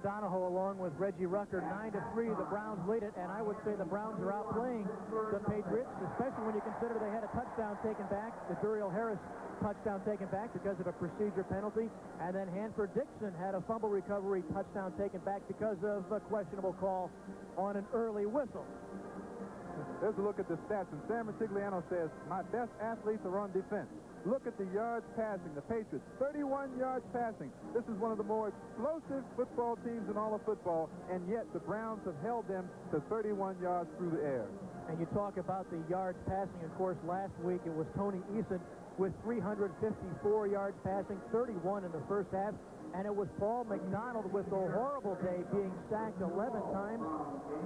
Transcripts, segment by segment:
Donahoe along with Reggie Rucker, 9-3. The Browns lead it, and I would say the Browns are outplaying the Patriots, especially when you consider they had a touchdown taken back, the Duriel Harris touchdown taken back because of a procedure penalty, and then Hanford Dixon had a fumble recovery touchdown taken back because of a questionable call on an early whistle. There's a look at the stats, and Sam Ratigliano says, my best athletes are on defense. Look at the yards passing. The Patriots, 31 yards passing. This is one of the more explosive football teams in all of football, and yet the Browns have held them to 31 yards through the air. And you talk about the yards passing. Of course, last week it was Tony Eason with 354 yards passing, 31 in the first half. And it was Paul McDonald with a horrible day, being sacked 11 times.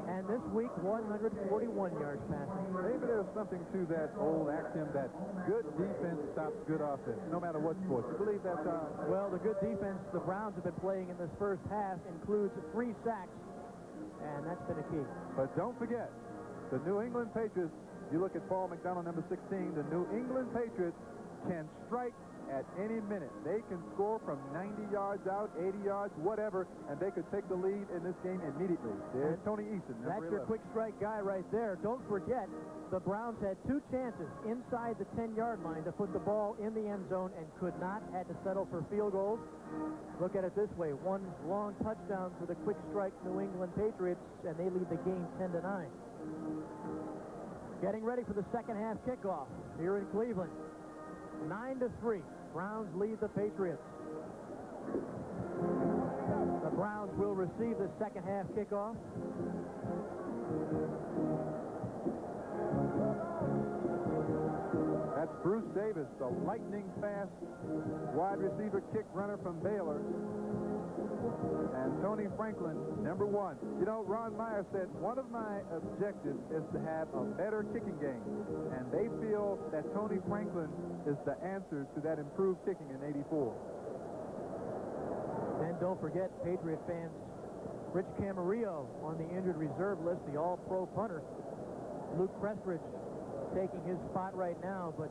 And this week, 141 yards passing. Maybe there's something to that old axiom that good defense stops good offense, no matter what sport. You believe that, Tom? Well, the good defense the Browns have been playing in this first half includes 3 sacks, and that's been a key. But don't forget, the New England Patriots, you look at Paul McDonald, number 16, the New England Patriots can strike at any minute. They can score from 90 yards out, 80 yards, whatever, and they could take the lead in this game immediately. There's Tony Eason. That's your quick strike guy right there. Don't forget, the Browns had 2 chances inside the 10-yard line to put the ball in the end zone and could not, had to settle for field goals. Look at it this way. 1 long touchdown for the quick strike New England Patriots, and they lead the game 10-9. Getting ready for the second half kickoff here in Cleveland. 9-3. Browns lead the Patriots. The Browns will receive the second half kickoff. That's Bruce Davis, the lightning fast wide receiver kick runner from Baylor. And Tony Franklin, number 1. You know, Ron Meyer said, one of my objectives is to have a better kicking game. And they feel that Tony Franklin is the answer to that improved kicking in '84. And don't forget, Patriot fans, Rich Camarillo on the injured reserve list, the all-pro punter. Luke Prestridge taking his spot right now, but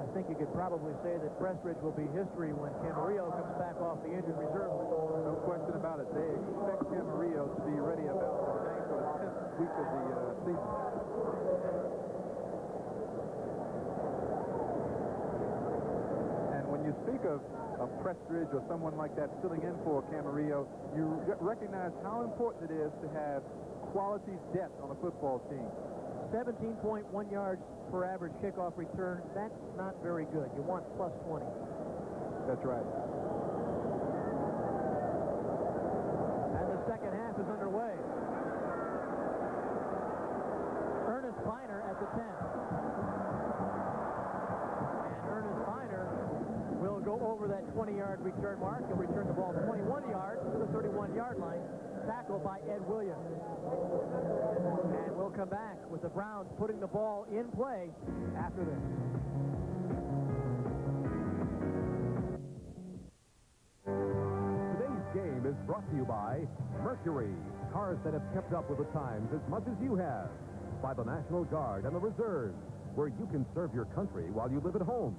I think you could probably say that Prestridge will be history when Camarillo comes back off the injured reserve list. No question about it. They expect Camarillo to be ready about the 9th or 10th week of the season. And when you speak of Prestridge or someone like that filling in for Camarillo, you recognize how important it is to have quality depth on a football team. 17.1 yards per average kickoff return. That's not very good. You want plus 20. That's right. And the second half is underway. Ernest Biner at the 10. And Ernest Biner will go over that 20-yard return mark. He'll return the ball 21 yards to the 31-yard line. Tackled by Ed Williams. And we'll come back with the Browns putting the ball in play after this. Today's game is brought to you by Mercury, cars that have kept up with the times as much as you have. By the National Guard and the Reserves, where you can serve your country while you live at home.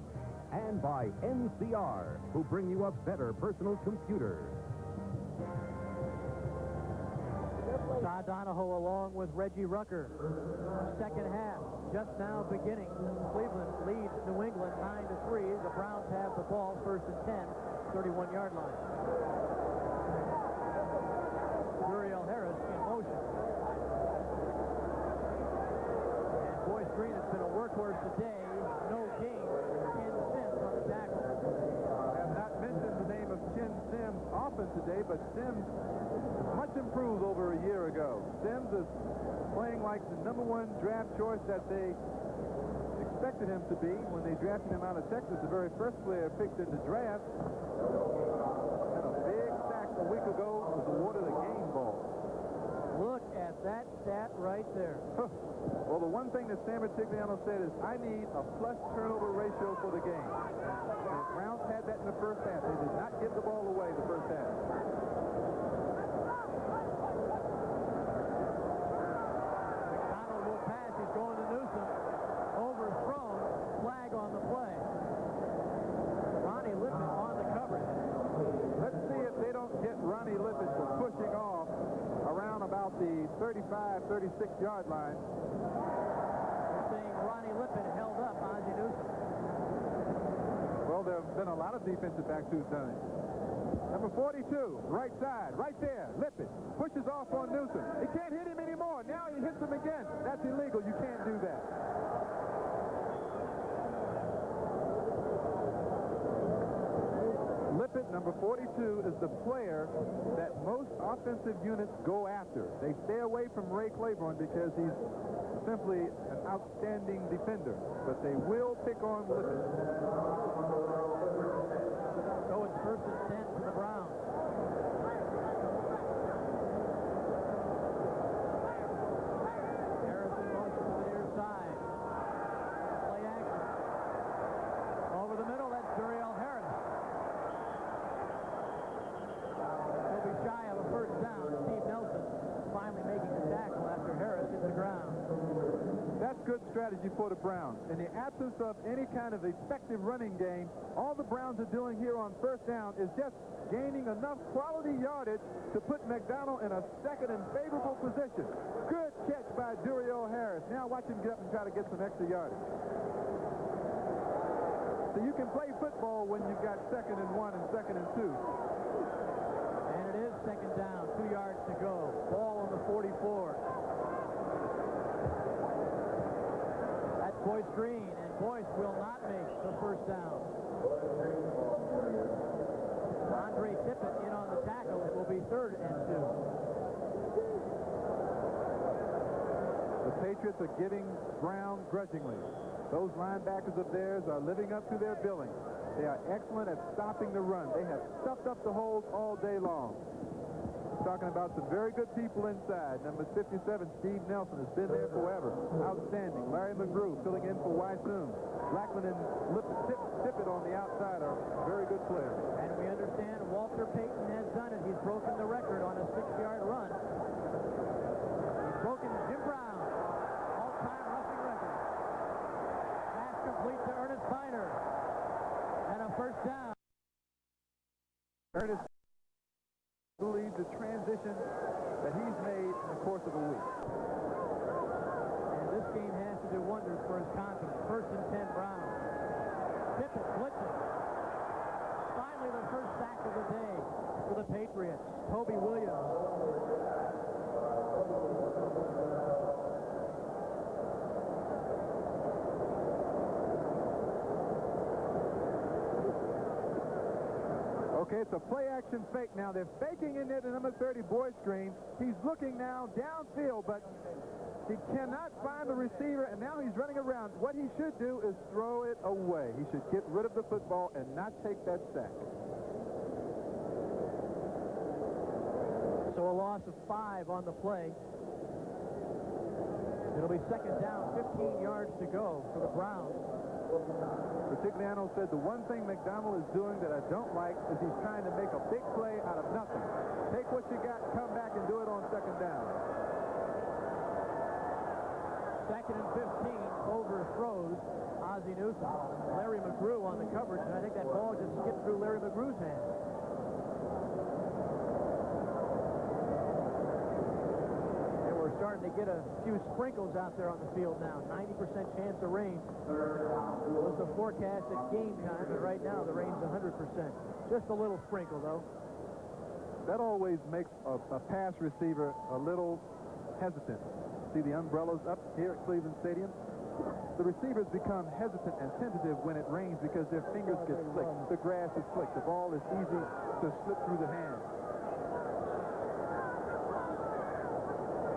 And by NCR, who bring you a better personal computer. Todd Donahoe along with Reggie Rucker. Second half just now beginning. Cleveland leads New England 9-3. The Browns have the ball first and 10, 31-yard line. Duriel Harris in motion. And Boyce Green has been a workhorse today. No gain. Ken Sims on the tackle. I have not mentioned the name of Ken Sims often today, but Sims much improved over a year ago. Sims is playing like the #1 draft choice that they expected him to be when they drafted him out of Texas, the very first player picked in the draft. Had a big sack a week ago, was awarded a game ball. Look at that stat right there. Well, the one thing that Sam Ratigliano said is, I need a plus turnover ratio for the game. The Browns had that in the first half. They did not give the ball away the first half. Ronnie Lippett 36-yard line. They're saying Ronnie Lippett held up Ozzie Newsome. Well, there have been a lot of defensive backs who've done it. Number 42, right side, right there. Lippett pushes off on Newsome. He can't hit him anymore. Now he hits him again. That's illegal. You can't do that. Lippett, number 42, is the player that most offensive units go after. They stay away from Ray Claiborne because he's simply an outstanding defender. But they will pick on Lippett. So it's 1st and 10 for the Browns. Harrison motion to the near side. Play action. Over the middle, that's Duriel Harris. He'll be shy of a first down. Steve Nelson finally making the tackle after Harris hit the ground. That's good strategy for the Browns. In the absence of any kind of effective running game, all the Browns are doing here on first down is just gaining enough quality yardage to put McDonald in a second and favorable position. Good catch by Duriel Harris. Now watch him get up and try to get some extra yardage. So you can play football when you've got 2nd and 1 and 2nd and 2. And it is 2nd down, 2 yards to go. Ball on the 44. That's Boyce Green, and Boyce will not make the first down. Andre Tippett in on the tackle. It will be 3rd and 2. The Patriots are giving Brown grudgingly. Those linebackers of theirs are living up to their billing. They are excellent at stopping the run. They have stuffed up the holes all day long. Talking about some very good people inside. Number 57, Steve Nelson, has been there forever. Outstanding. Larry McGrew filling in for Weissoon. Blackman and Tippett on the outside are very good players. And we understand Walter Payton has done it. He's broken the record on a 6-yard run. He's broken Jim Brown all-time rushing record. Pass complete to Ernest Biner. And a first down. Ernest believes the transition that he's made in the course of a week. And this game has to do wonders for his confidence. 1st and 10 Browns. Tippett blitzing. Finally the first sack of the day for the Patriots. Toby Williams. Okay, it's a play-action fake now. They're faking in there to number 30, Boyce Green. He's looking now downfield, but he cannot find the receiver, and now he's running around. What he should do is throw it away. He should get rid of the football and not take that sack. So a loss of 5 on the play. It'll be 2nd down, 15 yards to go for the Browns. Partigliano said the one thing McDonald is doing that I don't like is he's trying to make a big play out of nothing. Take what you got, come back and do it on 2nd down. 2nd and 15, overthrows Ozzie Newsome. Larry McGrew on the coverage, and I think that ball just skipped through Larry McGrew's hands. Starting to get a few sprinkles out there on the field now. 90% chance of rain. Was the forecast at game time, but right now the rain's 100%. Just a little sprinkle, though. That always makes a pass receiver a little hesitant. See the umbrellas up here at Cleveland Stadium? The receivers become hesitant and tentative when it rains because their fingers get slick. The grass is slick. The ball is easy to slip through the hands.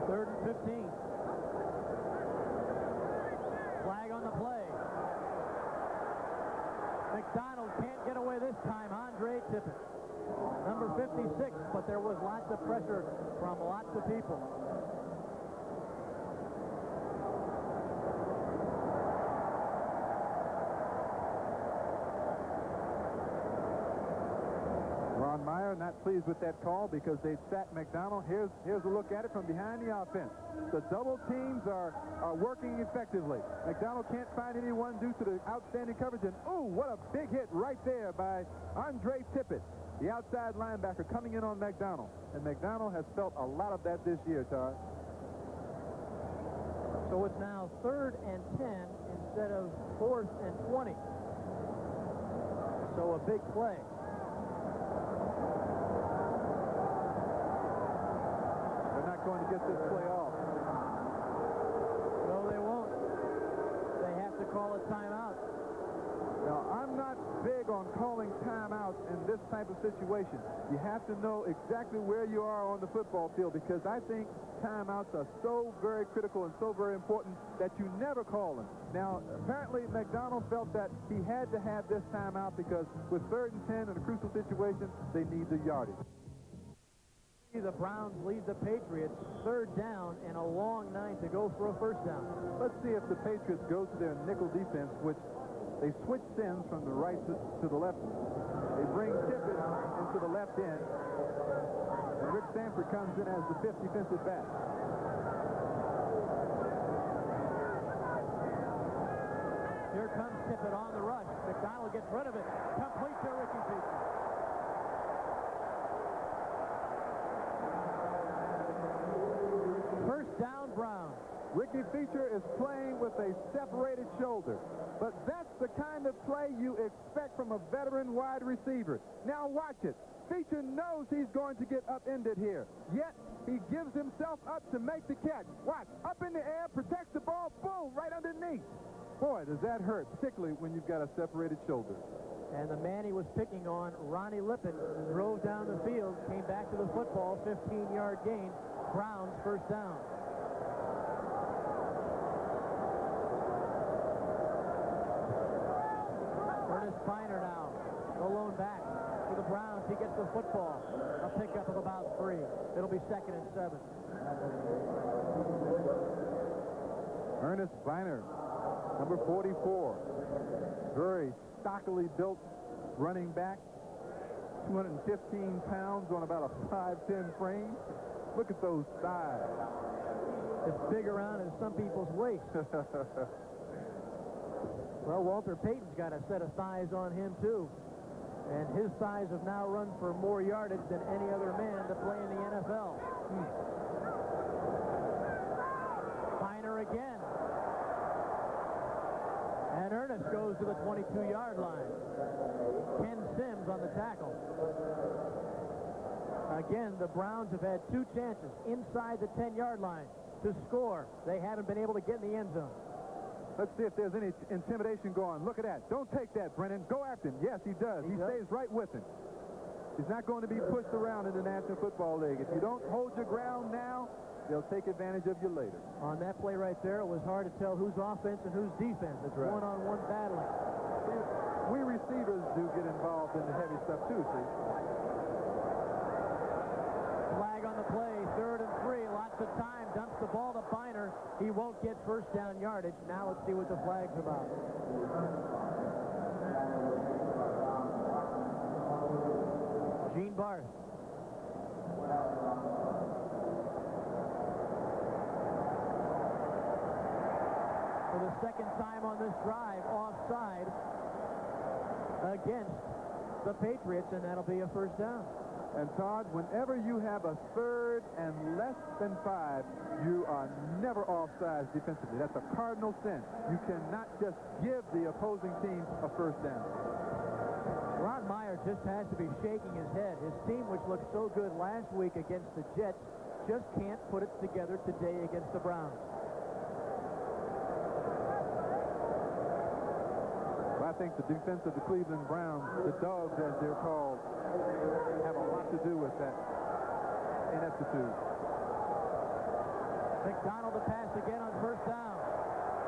3rd and 15. Flag on the play. McDonald can't get away this time. Andre Tippett. Number 56, but there was lots of pressure from lots of people. Ron Meyer not pleased with that call because they sacked McDonald. Here's a look at it from behind the offense. The double teams are working effectively. McDonald can't find anyone due to the outstanding coverage. And, ooh, what a big hit right there by Andre Tippett, the outside linebacker coming in on McDonald. And McDonald has felt a lot of that this year, Todd. So it's now 3rd and 10 instead of 4th and 20. So a big play. They're not going to get this play off. No, they won't. They have to call a timeout. Now, I'm not big on calling timeouts in this type of situation. You have to know exactly where you are on the football field, because I think timeouts are so very critical and so very important that you never call them. Now, apparently McDonald felt that he had to have this timeout because with 3rd and 10 in a crucial situation, they need the yardage. The Browns lead the Patriots 3rd down and a long 9 to go for a 1st down. Let's see if the Patriots go to their nickel defense, which they switch Sims from the right to the left. They bring Tippett into the left end. And Rick Sanford comes in as the 5th defensive back. Here comes Tippett on the rush. McDonald gets rid of it. Complete to Ricky Feature. First down, Browns. Ricky Feature is playing with a separated shoulder. But that's the kind of play you expect from a veteran wide receiver. Now watch it. Feature knows he's going to get upended here. Yet, he gives himself up to make the catch. Watch. Up in the air, protects the ball, boom, right underneath. Boy, does that hurt, particularly when you've got a separated shoulder. And the man he was picking on, Ronnie Lippin, drove down the field, came back to the football, 15-yard gain. Browns 1st down. Ernest Biner now, the lone back for the Browns. He gets the football. A pickup of about 3. It'll be 2nd and 7. Ernest Biner, number 44. Very stockily built running back. 215 pounds on about a 5'10 frame. Look at those thighs. It's big around in some people's waist. Well, Walter Payton's got a set of thighs on him, too. And his thighs have now run for more yardage than any other man to play in the NFL. Biner again. And Ernest goes to the 22-yard line. Ken Sims on the tackle. Again, the Browns have had 2 chances inside the 10-yard line to score. They haven't been able to get in the end zone. Let's see if there's any intimidation going. Look at that. Don't take that, Brennan. Go after him. Yes, he does. He stays right with him. He's not going to be pushed around in the National Football League. If you don't hold your ground now, they'll take advantage of you later. On that play right there, it was hard to tell who's offense and who's defense. It's right. One-on-one battling. We receivers do get involved in the heavy stuff, too, see? Flag on the play, 3rd and 3, lots of time, dumps the ball to Biner. He won't get 1st down yardage. Now let's see what the flag's about. Gene Barth. For the 2nd time on this drive, offside against the Patriots, and that'll be a 1st down. And Todd, whenever you have a 3rd and less than 5, you are never offsides defensively. That's a cardinal sin. You cannot just give the opposing team a 1st down. Ron Meyer just has to be shaking his head. His team, which looked so good last week against the Jets, just can't put it together today against the Browns. Well, I think the defense of the Cleveland Browns, the Dogs as they're called, have a lot to do with that ineptitude. McDonald to pass again on 1st down.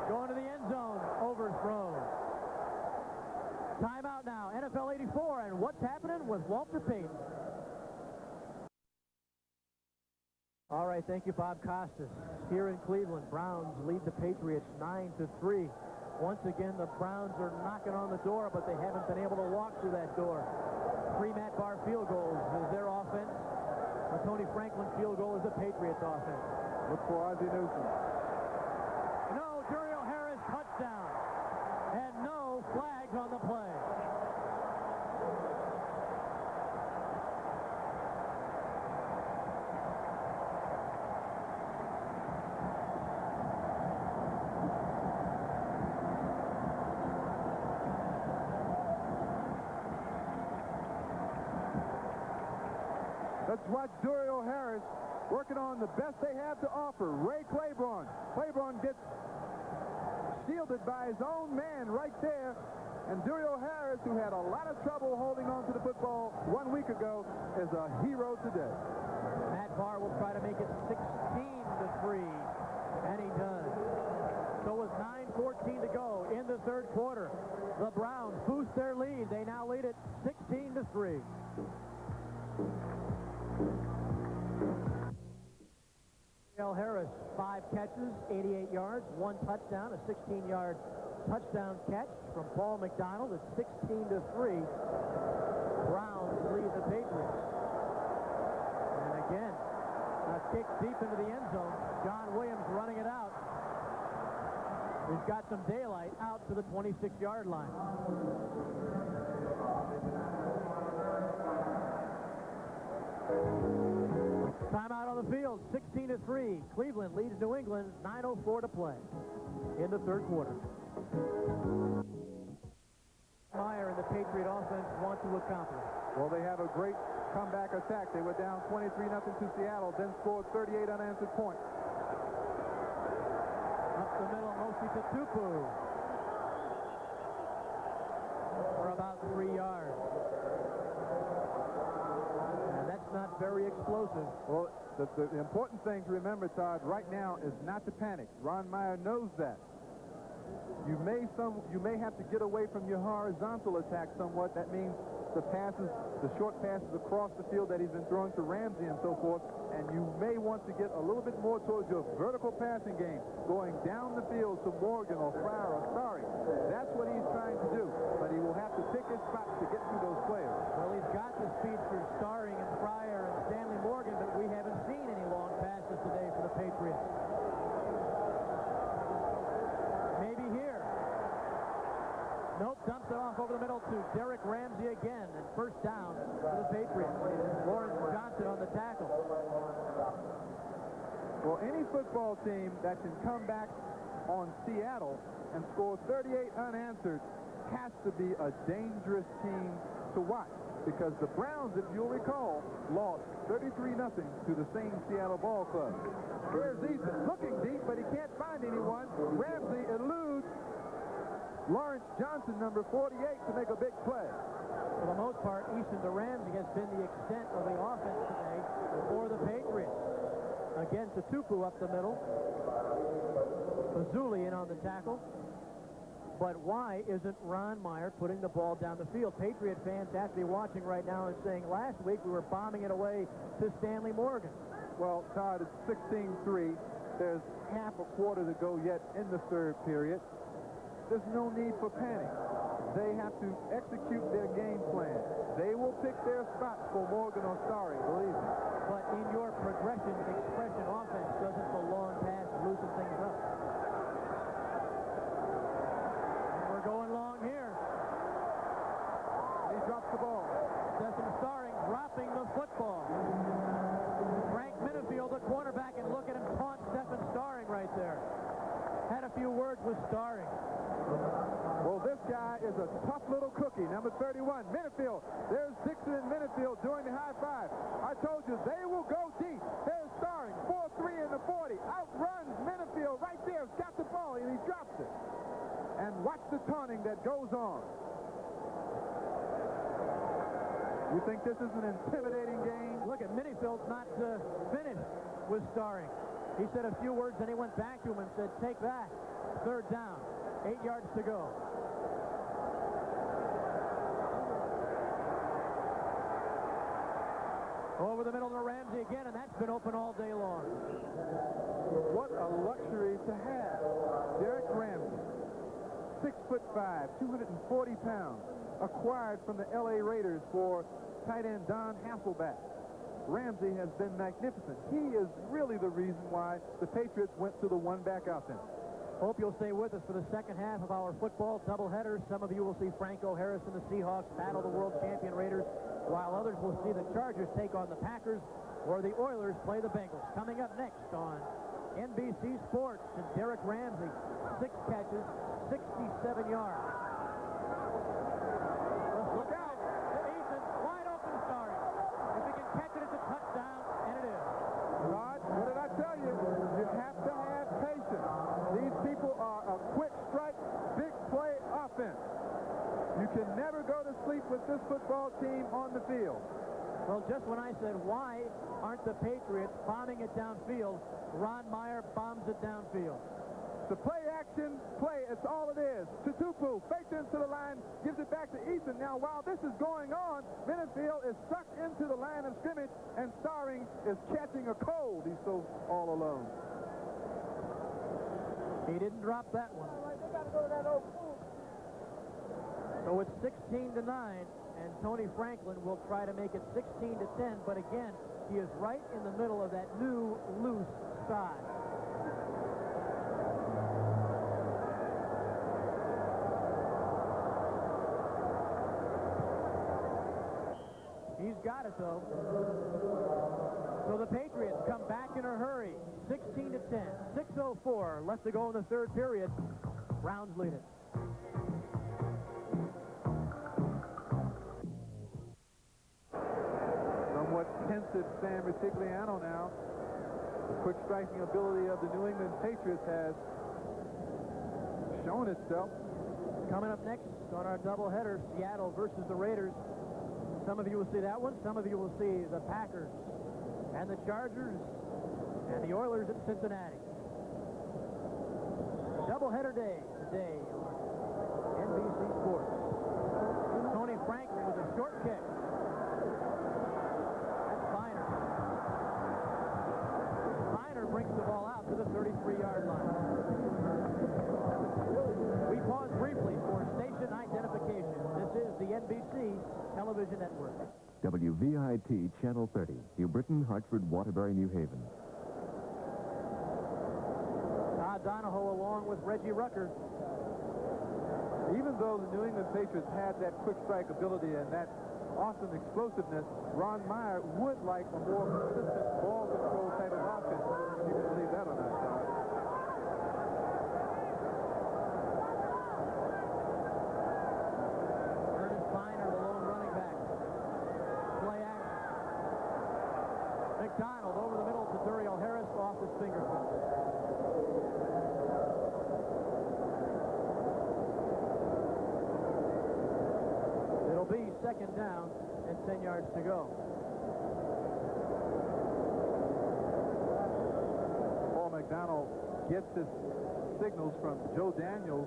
Going to the end zone. Overthrown. Timeout now. NFL 84. And what's happening with Walter Payton? All right, thank you, Bob Costas. Here in Cleveland, Browns lead the Patriots 9-3. Once again, the Browns are knocking on the door, but they haven't been able to walk through that door. 3 Matt Bahr field goals is their offense. The Tony Franklin field goal is the Patriots offense. Look for Ozzie Newsome. No, Duriel Harris, touchdown. And no flags on the play. Let's watch Duriel Harris working on the best they have to offer. Ray Claiborne. Claiborne gets shielded by his own man right there. And Duriel Harris, who had a lot of trouble holding on to the football 1 week ago, is a hero today. Matt Bahr will try to make it 16-3, and he does. So with 9:14 to go in the third quarter, the Browns boost their lead. They now lead it 16-3. Duriel Harris, 5 catches, 88 yards, 1 touchdown, a 16-yard touchdown catch from Paul McDonald. It's 16-3. Browns lead the Patriots. And again, a kick deep into the end zone. John Williams running it out. He's got some daylight out to the 26-yard line. Timeout on the field, 16-3. Cleveland leads New England, 9:04 to play in the third quarter. Meyer and the Patriot offense want to accomplish. Well, they have a great comeback attack. They were down 23-0 to Seattle, then scored 38 unanswered points. Up the middle, mostly Tatupu. For about 3 yards. And that's not very explosive. Well, the important thing to remember, Todd, right now is not to panic. Ron Meyer knows that. You may have to get away from your horizontal attack somewhat. That means the short passes across the field that he's been throwing to Ramsey and so forth. And you may want to get a little bit more towards your vertical passing game, going down the field to Morgan or Fryer or Starring. That's what he's trying to do. But he will have to pick his spots to get through those players. Well, he's got the speed for Starring and Fryer and Stanley Morgan, but we haven't seen any long passes today for the Patriots. Maybe here. Nope, dumps it off over the middle to Derek Ramsey again, and first down for the Patriots. Lawrence Johnson on the tackle. Well, any football team that can come back on Seattle and score 38 unanswered has to be a dangerous team to watch, because the Browns, if you'll recall, lost 33-0 to the same Seattle ball club. Here's Eason looking deep, but he can't find anyone. Ramsey eludes Lawrence Johnson, number 48, to make a big play. For the most part, Eason to Ramsey has been the extent of the offense today for the Patriots. Again, Tatupu up the middle. Fazuli in on the tackle. But why isn't Ron Meyer putting the ball down the field? Patriot fans have to be watching right now and saying, last week we were bombing it away to Stanley Morgan. Well, Todd, it's 16-3. There's half a quarter to go yet in the third period. There's no need for panic. They have to execute their game plan. They will pick their spots for Morgan or Starring, believe me. But in your progression expression offense, doesn't the long pass loosen things up? And we're going long here. He drops the ball. Stephen Starring dropping the football. Frank Minifield, the quarterback, and look at him taunt Stephen Starring right there. Had a few words with Starring. Well, this guy is a tough little cookie, number 31. Minifield. There's Dixon and Minifield doing the high five. I told you, they will go deep. There's Starring, 4-3 in the 40. Outruns Minifield right there. He's got the ball, and he drops it. And watch the taunting that goes on. You think this is an intimidating game? Look at Minifield's not finished with Starring. He said a few words, then he went back to him and said, take that. Third down. 8 yards to go. Over the middle to Ramsey again, and that's been open all day long. What a luxury to have. Derek Ramsey, 6'5", 240 pounds, acquired from the L.A. Raiders for tight end Don Hasselback. Ramsey has been magnificent. He is really the reason why the Patriots went to the one-back offense. Hope you'll stay with us for the second half of our football doubleheader. Some of you will see Franco Harris and the Seahawks battle the world champion Raiders, while others will see the Chargers take on the Packers or the Oilers play the Bengals. Coming up next on NBC Sports, and Derek Ramsey, 6 catches, 67 yards. Let's look out. To Eason, wide open Starring. If he can catch it, it's a touchdown. can never go to sleep with this football team on the field. Well, just when I said, why aren't the Patriots bombing it downfield, Ron Meyer bombs it downfield. The play action play, it's all it is. Tatupu faked into the line, gives it back to Eason. Now, while this is going on, Benefield is stuck into the line of scrimmage, and Starring is catching a cold. He's so all alone. He didn't drop that one. They got to go to that old pool. So it's 16-9, and Tony Franklin will try to make it 16-10, but again, he is right in the middle of that new loose side. He's got it, though. So the Patriots come back in a hurry, 16-10, 6:04 left to go in the third period. Browns lead it. Somewhat pensive Sam Retigliano now. The quick striking ability of the New England Patriots has shown itself. Coming up next on our doubleheader, Seattle versus the Raiders. Some of you will see that one. Some of you will see the Packers and the Chargers and the Oilers at Cincinnati. Doubleheader day today on NBC Sports. Tony Franklin with a short kick. That's Biner. Biner brings the ball out to the 33-yard line. We pause briefly for station identification. This is the NBC Television Network. WVIT Channel 30, New Britain, Hartford, Waterbury, New Haven. Todd Donahoe along with Reggie Rucker. Even though the New England Patriots had that quick strike ability and that awesome explosiveness, Ron Meyer would like a more consistent ball control type of offense. You can believe that or not, John. McDonald over the middle to Duriel Harris off his fingertips. It'll be second down and 10 yards to go. Paul McDonald gets his signals from Joe Daniels,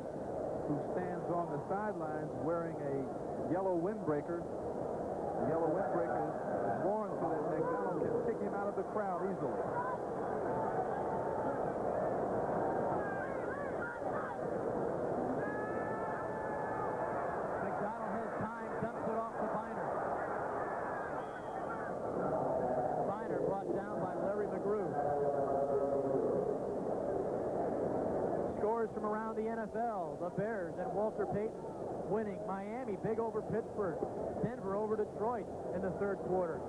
who stands on the sidelines wearing a yellow windbreaker. The yellow windbreaker is worn so that McDonald can kick him out of the crowd easily. McDonald has time, dumps it off to Biner. Biner brought down by Larry McGrew. Scores from around the NFL. The Bears and Walter Payton winning. Miami big over Pittsburgh. Denver over Detroit in the third quarter.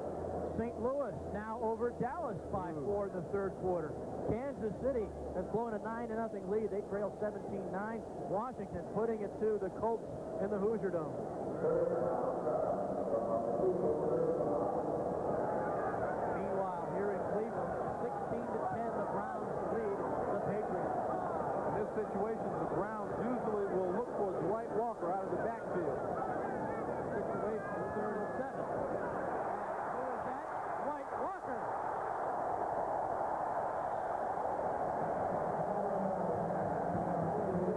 St. Louis now over Dallas by 4 in the third quarter. Kansas City has blown a 9-0 lead. They trail 17-9. Washington putting it to the Colts in the Hoosier Dome. Meanwhile, here in Cleveland, 16-10, the Browns lead the Patriots. In this situation, the Browns usually will look for Dwight Walker out of the backfield. Situation, third and 7. Who is that? Dwight Walker.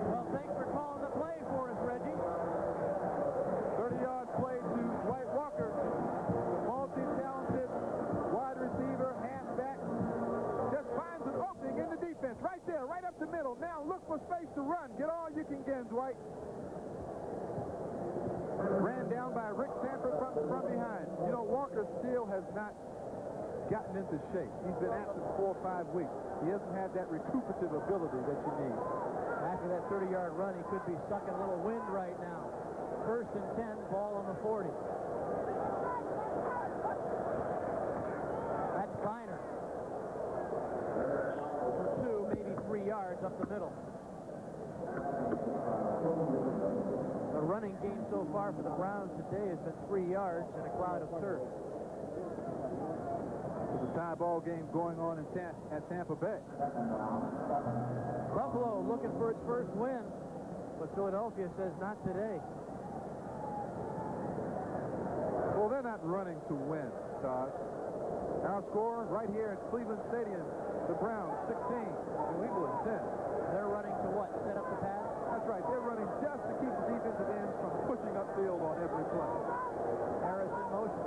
Well, thanks for calling the play for us, Reggie. 30-yard play to Dwight Walker. Multi-talented wide receiver, halfback. Just finds an opening in the defense. Right there, right up the middle. Now look for space to run. Get all you can get, Dwight. Ran down by Rick Sanford from behind. You know, Walker still has not gotten into shape. He's been absent 4 or 5 weeks. He hasn't had that recuperative ability that you need. After that 30-yard run, he could be sucking a little wind right now. First and 10, ball on the 40. That's Biner. For 2, maybe 3 yards up the middle. The running game so far for the Browns today has been 3 yards and a cloud of turf. There's a tie ball game going on at Tampa Bay. Buffalo looking for its first win, but Philadelphia says not today. Well, they're not running to win, Todd. Our score right here at Cleveland Stadium, the Browns 16, New England 10. They're running to what? Set up the pass? That's right. They're running just to keep the defensive ends from pushing upfield on every play. Harris in motion.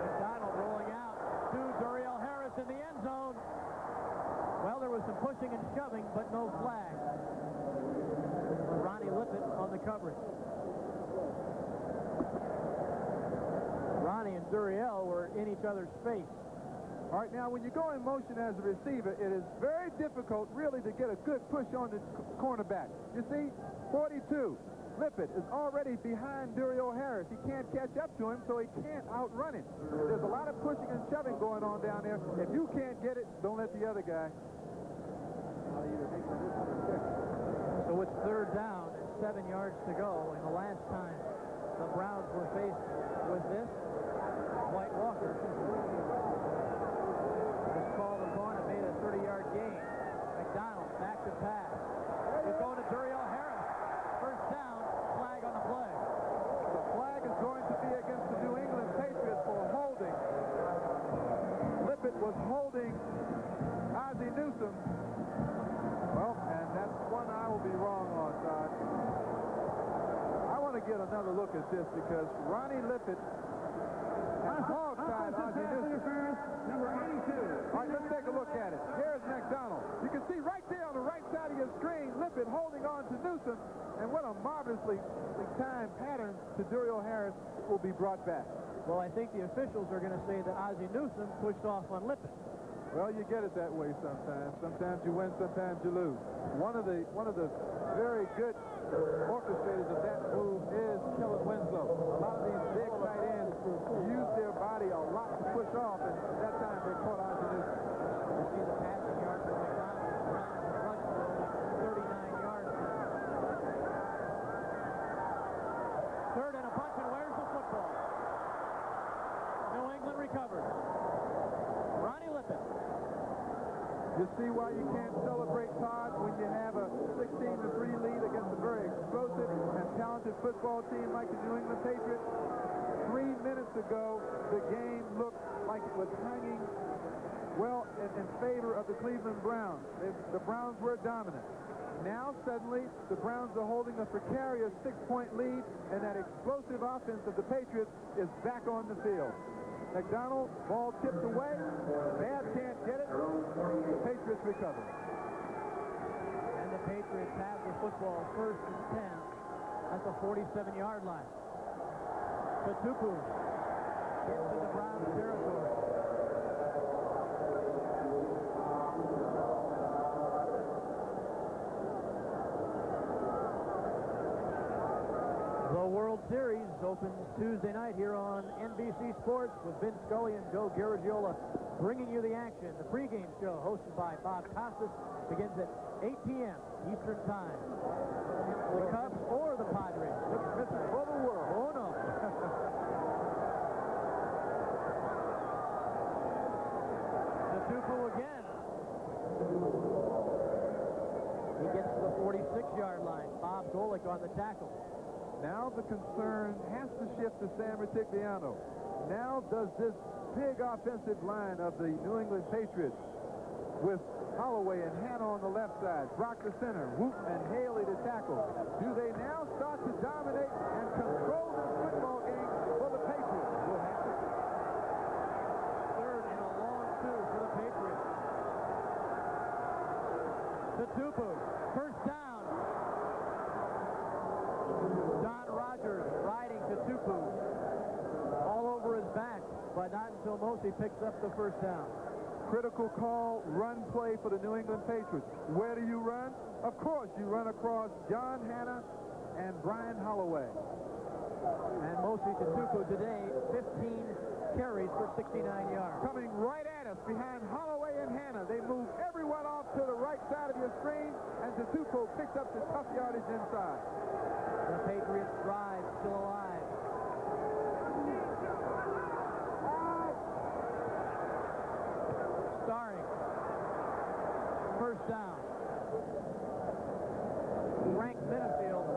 McDonald rolling out to Duriel Harris in the end zone. Well, there was some pushing and shoving, but no flag. Ronnie Lippett on the coverage. Ronnie and Duriel were in each other's face. All right, now, when you go in motion as a receiver, it is very difficult, really, to get a good push on the cornerback. You see, 42, Lippett is already behind Duriel Harris. He can't catch up to him, so he can't outrun him. There's a lot of pushing and shoving going on down there. If you can't get it, don't let the other guy. So it's third down and 7 yards to go. And the last time the Browns were faced with this, White Walker was called upon and made a 30-yard gain. McDonald back to pass. He's going to Duriel Harris. First down, flag on the play. The flag is going to be against the New England Patriots for holding. Lippett was holding Ozzie Newsome. Well, and that's one I will be wrong on, Todd. I want to get another look at this because Ronnie Lippett and hogside Ozzie Newsome. Number 82. All right, let's take a look at it. Here's McDonald. You can see right there on the right side of your screen, Lippett holding on to Newsome, and what a marvelously timed pattern to Duriel Harris will be brought back. Well, I think the officials are going to say that Ozzie Newsome pushed off on Lippett. Well, you get it that way sometimes. Sometimes you win, sometimes you lose. One of the very good orchestrators of that move is Kellen Winslow. A lot of these big tight ends use their body a lot to push off, and at that time they caught Ozzie Newsome. You see the passing yard for McDonald. Browns rush for 39 yards. Third and a bunch, and where's the football? New England recovers. Ronnie Lippett. You see why you can't celebrate, Todd, when you have a 16-3 lead against a very explosive and talented football team like the New England Patriots. 3 minutes ago, the game looked like it was hanging, well, in favor of the Cleveland Browns. The Browns were dominant. Now, suddenly, the Browns are holding a precarious 6-point lead, and that explosive offense of the Patriots is back on the field. McDonald, ball tipped away. Babb can't get it. The Patriots recover. And the Patriots have the football first and 10 at the 47-yard line. Tatupu into the Browns territory. The World Series opens Tuesday night here on NBC Sports with Vince Scully and Joe Garagiola bringing you the action. The pregame show hosted by Bob Costas begins at 8 p.m. Eastern Time. The Cubs or the Padres? For the world. Oh, no. Tatupu again. He gets to the 46-yard line. Bob Golick on the tackle. Now the concern has to shift to Sam Rutigliano. Now does this big offensive line of the New England Patriots with Holloway and Hannah on the left side, Brock the center, Wooten and Haley to tackle. Do they now start to dominate and control the football game for the Patriots? We'll have to see. Third and a long two for the Patriots. Tatupu, first down. Don Rogers riding Tatupu all over his back, but not until Mosley picks up the first down. Critical call, run play for the New England Patriots. Where do you run? Of course, you run across John Hannah and Brian Holloway. And Mosley Tatupu today, 15 carries for 69 yards. Coming right at us behind Holloway and Hannah. They move everyone off to the right side of your screen, and Tatupu picks up the tough yardage inside. The Patriots drive still alive. Starring. First down. Frank Minifield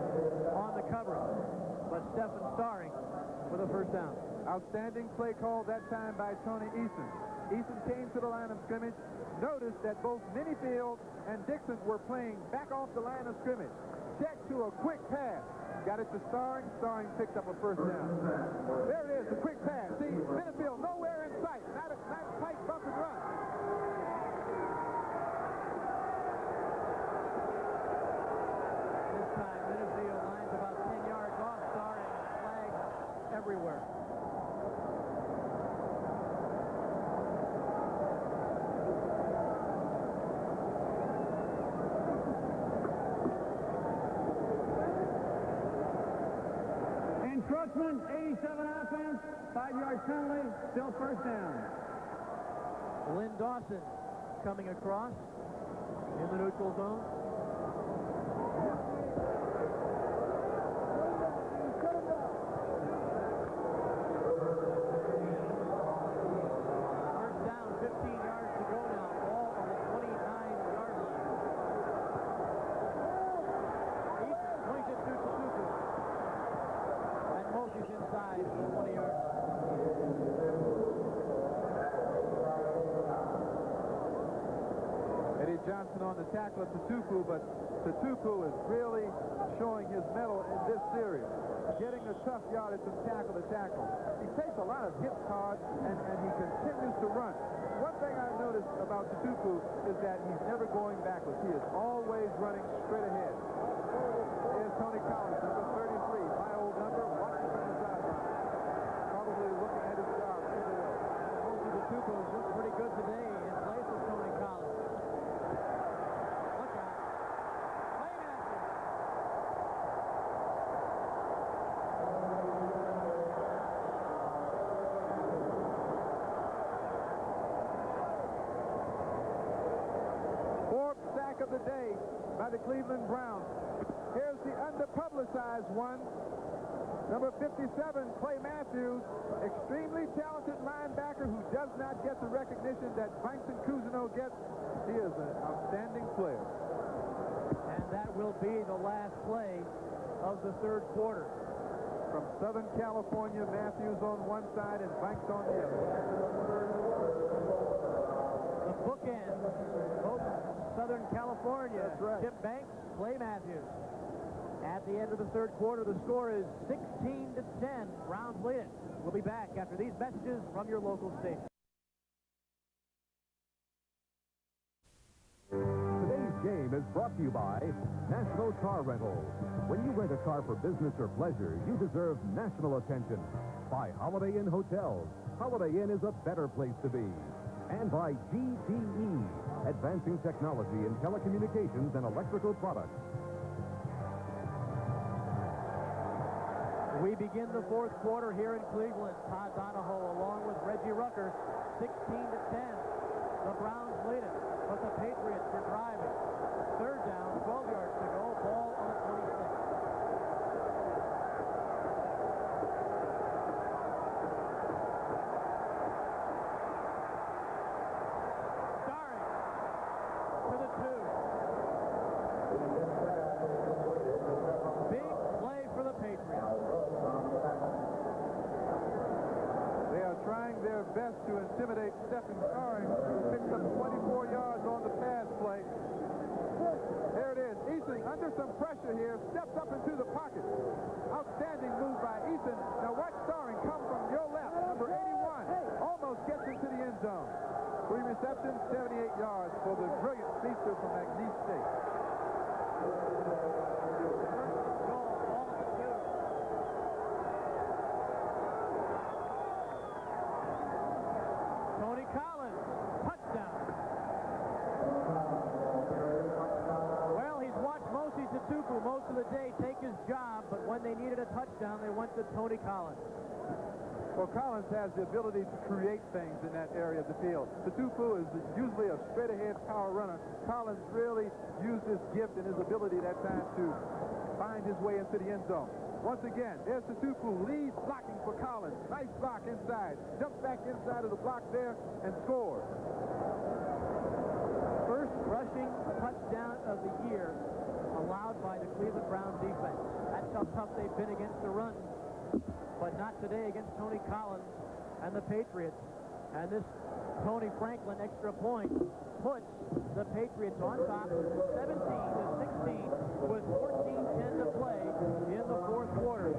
on the cover. But the first down. Outstanding play call that time by Tony Eason. Eason came to the line of scrimmage, noticed that both Minifield and Dixon were playing back off the line of scrimmage. Check to a quick pass. Got it to Starring. Starring picked up a first down. There it is, the quick pass. See, Minifield nowhere in sight. Not a tight bump and run. This time, Minifield lines about 10 yards off Starring. Flags everywhere. Encroachment, 87 offense, 5-yard penalty, still first down. Lynn Dawson coming across in the neutral zone. First down, 15 yards to go now. Ball on the 29-yard line. Eason swings it to Tatupu. And Mosey's inside the 20-yard. Eddie Johnson on the tackle of Tatupu, but Tatupu is really showing his mettle in this series. Getting a tough yardage from tackle to tackle. He takes a lot of hits hard, and he continues to run. One thing I've noticed about Tatupu is that he's never going backwards. He is always running straight ahead. Here's Tony Collins, number 33, my old number, watching from the sideline. Probably looking at his job either way. Mosey Tatupu has looked pretty good today in place of Tony Collins. Look out. Play Matthews. Fourth sack of the day by the Cleveland Browns. Here's the underpublicized one. Number 57, Clay Matthews, extremely talented linebacker who does not get the recognition that Vincent Cousineau gets. He is an outstanding player. And that will be the last play of the third quarter. From Southern California, Matthews on one side and Banks on the other. The bookend, both Southern California. That's right. Chip Banks, Clay Matthews. At the end of the third quarter, the score is 16-10. Browns lead it. We'll be back after these messages from your local station. Today's game is brought to you by National Car Rentals. When you rent a car for business or pleasure, you deserve national attention. By Holiday Inn Hotels. Holiday Inn is a better place to be. And by GTE, advancing technology in telecommunications and electrical products. We begin the fourth quarter here in Cleveland. Todd Donahoe along with Reggie Rucker, 16-10. The Browns lead it, but the Patriots are driving. Third down, 12 yards to go. Ball on the 26. Starring to the 2. Big play for the Patriots. They are trying their best to intimidate Stephen Starring, who picks up 24 yards on the pass play. There it is. Eason under some pressure here, steps up into the pocket. Outstanding move by Eason. Now watch Starring come from your left. Number 81 almost gets into the end zone. 3 receptions, 78 yards for the brilliant speedster from McNeese State. Tony Collins, touchdown. Well, he's watched Mosey Tatupu most of the day take his job, but when they needed a touchdown, they went to Tony Collins. Well, Collins has the ability to create things in that area of the field. Tatupu is usually a straight-ahead power runner. Collins really used his gift and his ability that time to find his way into the end zone. Once again, there's Tatupu, lead blocking for Collins. Nice block inside. Jumps back inside of the block there and scores. First rushing touchdown of the year allowed by the Cleveland Browns defense. That's how tough they've been against the run. but not today against Tony Collins and the Patriots. And this Tony Franklin extra point puts the Patriots on top 17-16 with 14:10 to play in the fourth quarter.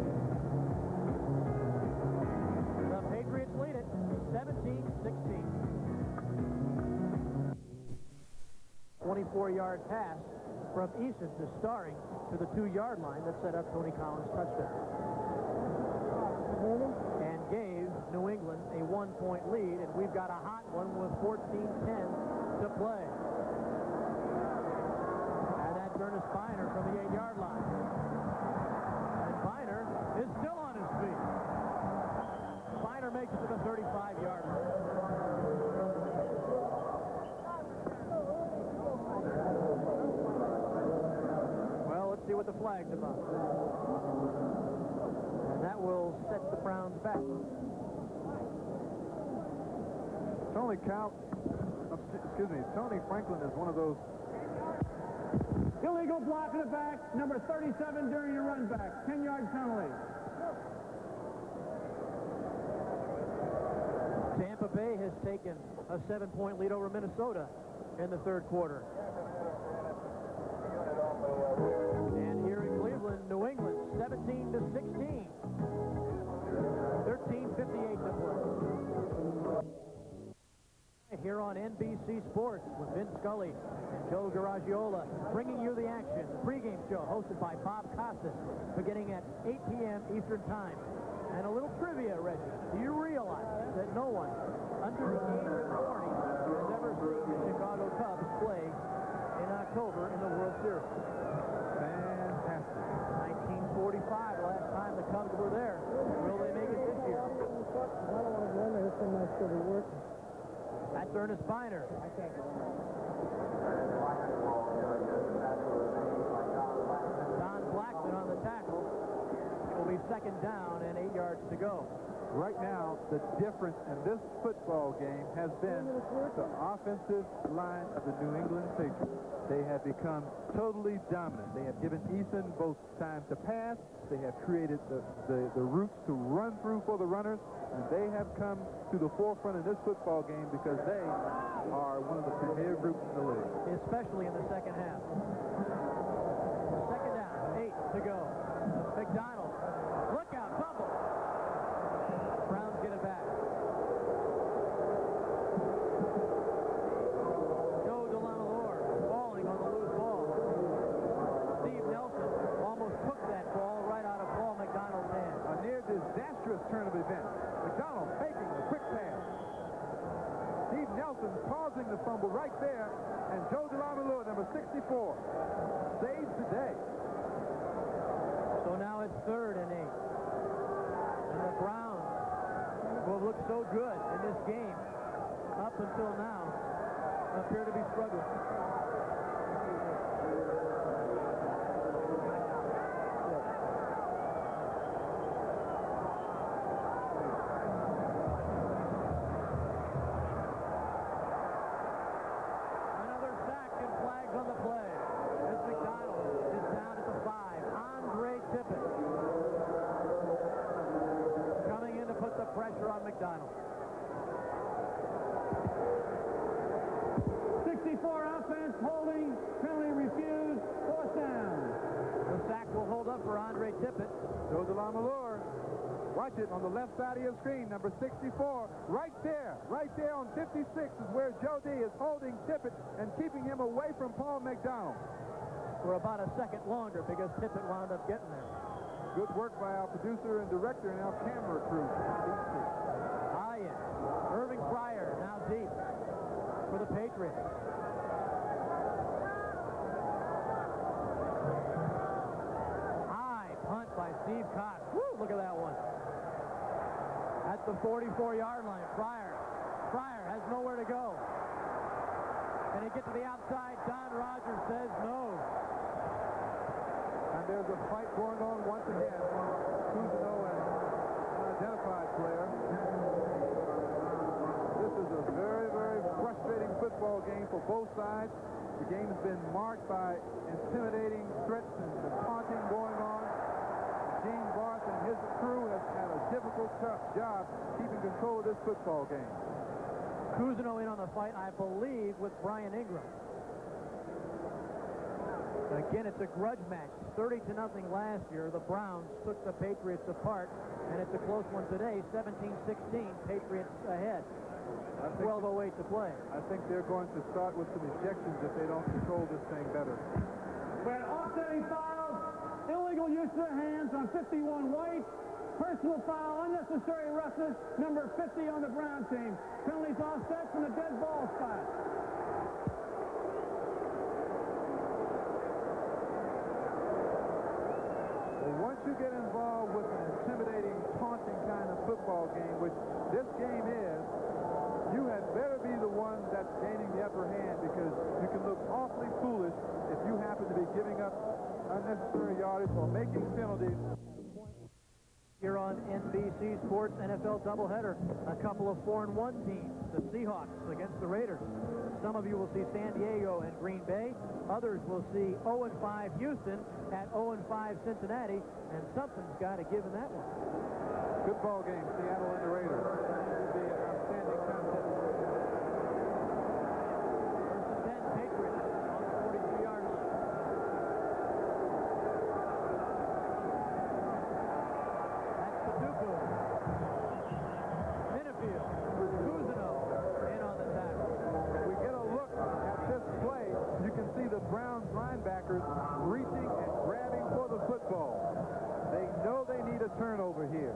The Patriots lead it 17-16. 24-yard pass from Eason to Starring to the 2-yard line that set up Tony Collins' touchdown. And gave New England a 1-point lead, and we've got a hot one with 14:10 to play. And that's Ernest Biner from the 8-yard line. And Biner is still on his feet. Biner makes it to the 35-yard line. Well, let's see what the flag's about. And that will set the Browns back. Tony Franklin is one of those. Illegal block in the back, number 37 during the run back. 10-yard penalty. Tampa Bay has taken a 7-point lead over Minnesota in the third quarter. And here in Cleveland, New England, 17-16. 13:58 to play. Here on NBC Sports with Vince Scully and Joe Garagiola bringing you the action. The pregame show hosted by Bob Costas beginning at 8 p.m. Eastern Time. And a little trivia, Reggie. Do you realize that no one under the age of 40 has ever seen the Chicago Cubs play in October in the World Series? Fantastic. 1945, last time the Cubs were there. Will they make it this year? That's Ernest Biner. Don Blackman on the tackle. It will be second down and 8 yards to go. Right now, the difference in this football game has been the offensive line of the New England Patriots. They have become totally dominant. They have given Eason both time to pass. They have created the routes to run through for the runners. And they have come to the forefront in this football game because they are one of the premier groups in the league. Especially in the second half. Second down, 8 to go. McDonald, look out, fumble. Browns get it back. Joe DeLamalore falling on the loose ball. Steve Nelson almost took that ball right out of Paul McDonald's hand. A near disastrous turn of events. McDonald making a quick pass. Steve Nelson pausing the fumble right there, and Joe DeLamalore, number 64, saves the day. So now it's 3rd and 8. And the Browns, who have looked so good in this game up until now, appear to be struggling. Another sack and flags on the play as McDonald is down at the 5. Andre Tippett coming in to put the pressure on McDonald. 64 offense, holding, penalty refused, 4th down. The sack will hold up for Andre Tippett. Joe DeLamalore, watch it on the left side of your screen, number 64, right there on 56 is where Joe D is holding Tippett and keeping him away from Paul McDonald. For about a second longer because Tippett wound up getting there. Good work by our producer and director and our camera crew. High in. Irving Fryer now deep for the Patriots. High punt by Steve Cox. Woo, look at that one. At the 44-yard line, Fryer has nowhere to go. Can he get to the outside? Don Rogers says no. And there's a fight going on once again. Cousineau and an unidentified player. This is a very, very frustrating football game for both sides. The game has been marked by intimidating threats and taunting going on. Gene Barth and his crew has had a difficult job keeping control of this football game. Cousineau in on the fight, I believe, with Brian Ingram. Again, it's a grudge match. 30-0 last year. The Browns took the Patriots apart, and it's a close one today. 17-16, Patriots ahead. 12:08 to play. I think they're going to start with some ejections if they don't control this thing better. We're offsetting fouls, illegal use of the hands on 51 White, personal foul, unnecessary roughness, number 50 on the Brown team. Penalties offset from the dead ball spot. Once you get involved with an intimidating, taunting kind of football game, which this game is, you had better be the one that's gaining the upper hand, because you can look awfully foolish if you happen to be giving up unnecessary yardage or making penalties. Here on NBC Sports NFL doubleheader, a couple of 4-1 teams, the Seahawks against the Raiders. Some of you will see San Diego and Green Bay. Others will see 0-5 Houston at 0-5 Cincinnati, and something's got to give in that one. Good ball game, Seattle and the Raiders. This will be an outstanding contest. First and 10, Patriots on the 43-yard line. That's Tatupu. Minifield. Cousineau in on the tackle. If we get a look at this play, you can see the Browns linebackers reaching and grabbing for the football. They know they need a turnover here.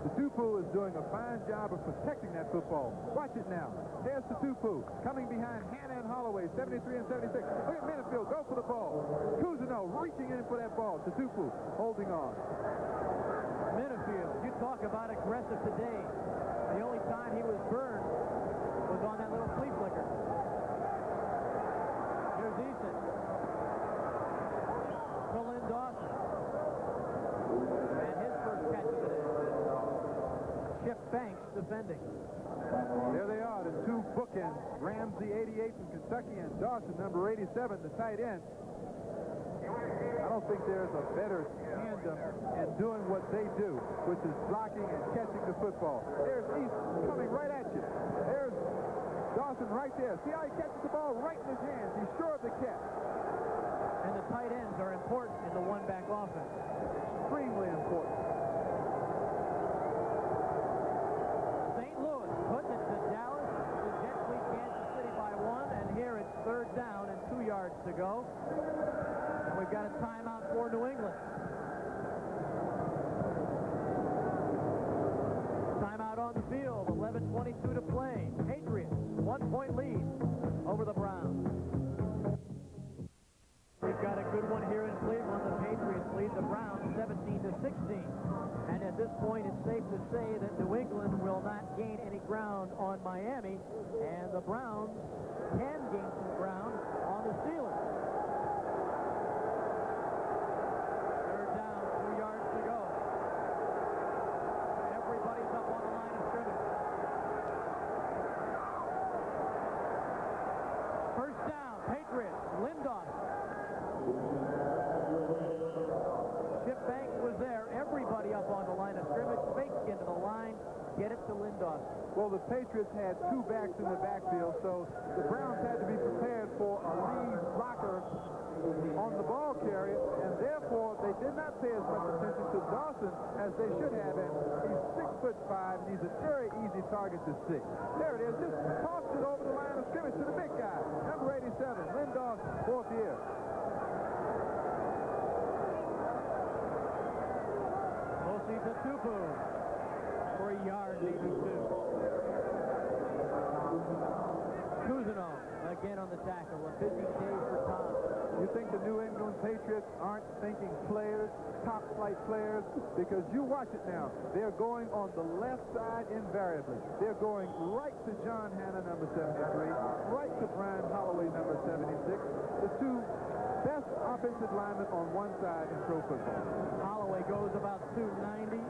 Tatupu is doing a fine job of protecting that football. Watch it now. There's Tatupu coming behind Hannah and Holloway, 73 and 76. Look at Minifield, go for the ball. Cousineau reaching in for that ball. Tatupu holding on. Minifield, you talk about aggressive today. The only time he was burned was on that little flea flicker. Here's Eason. To Lynn Dawson. And his first catch of the day. Chip Banks defending. There they are, the two bookends. Ramsey, 88 from Kentucky, and Dawson, number 87, the tight end. I don't think there's a better tandem in doing what they do, which is blocking and catching the football. There's Eason coming right at you. There's Dawson right there. See how he catches the ball right in his hands. He's sure of the catch. And the tight ends are important in the one-back offense. Extremely important. St. Louis putting it to Dallas. The Jets lead Kansas City by 1, and here it's 3rd down and 2 yards to go. And we've got a timeout for New England. Timeout on the field, 11:22 to play. Patriots, 1-point lead over the Browns. We've got a good one here in Cleveland. The Patriots lead the Browns 17-16. And at this point, it's safe to say that New England will not gain any ground on Miami, and the Browns can gain some ground on the Steelers. 3rd down, 2 yards to go. Everybody's up on the line of scrimmage. First down, Patriots, Lindoff. Chip Banks was there. Everybody up on the line of scrimmage. Fakes into the line. Get it to Lindoff. Well, the Patriots had two backs in the backfield, so the Browns had to be prepared for a lead blocker on the ball carrier, and therefore they did not pay as much attention to Dawson as they should have. And he's 6'5", and he's a very easy target to see. There it is. Just tossed it over the line of scrimmage to the big guy, number 87, Lindoff, 4th year. We'll see Tatupu for a yard, maybe 2. Cousineau again on the tackle. A busy day for Tom. You think the New England Patriots aren't thinking players, top flight players? Because you watch it now. They're going on the left side invariably. They're going right to John Hannah, number 73, right to Brian Holloway, number 76. The two best offensive linemen on one side in pro football. Holloway goes about 290.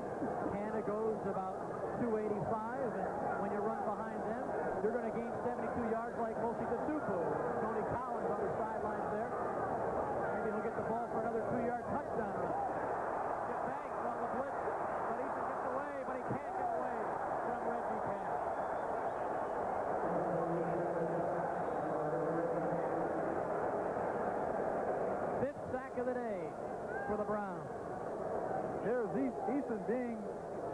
Hannah goes about 285. And when you run behind them, you're going to gain 72 yards like mostly Tatupu. Tony Collins on the sidelines there. Maybe he'll get the ball for another 2-yard touchdown run. Chip Banks on the blitz. Eason being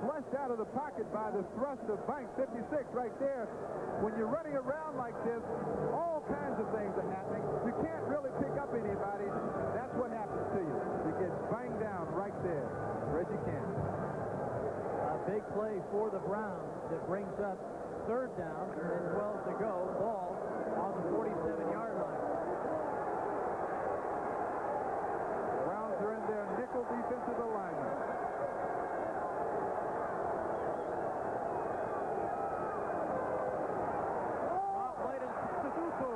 flushed out of the pocket by the thrust of Banks, 56 right there. When you're running around like this, all kinds of things are happening. You can't really pick up anybody. That's what happens to you. You get banged down right there. Reggie Cannon. A big play for the Browns that brings up third down and 12 to go. Ball on the 47-yard line. Browns are in their nickel defensive alignment. Drop late is Tatupu.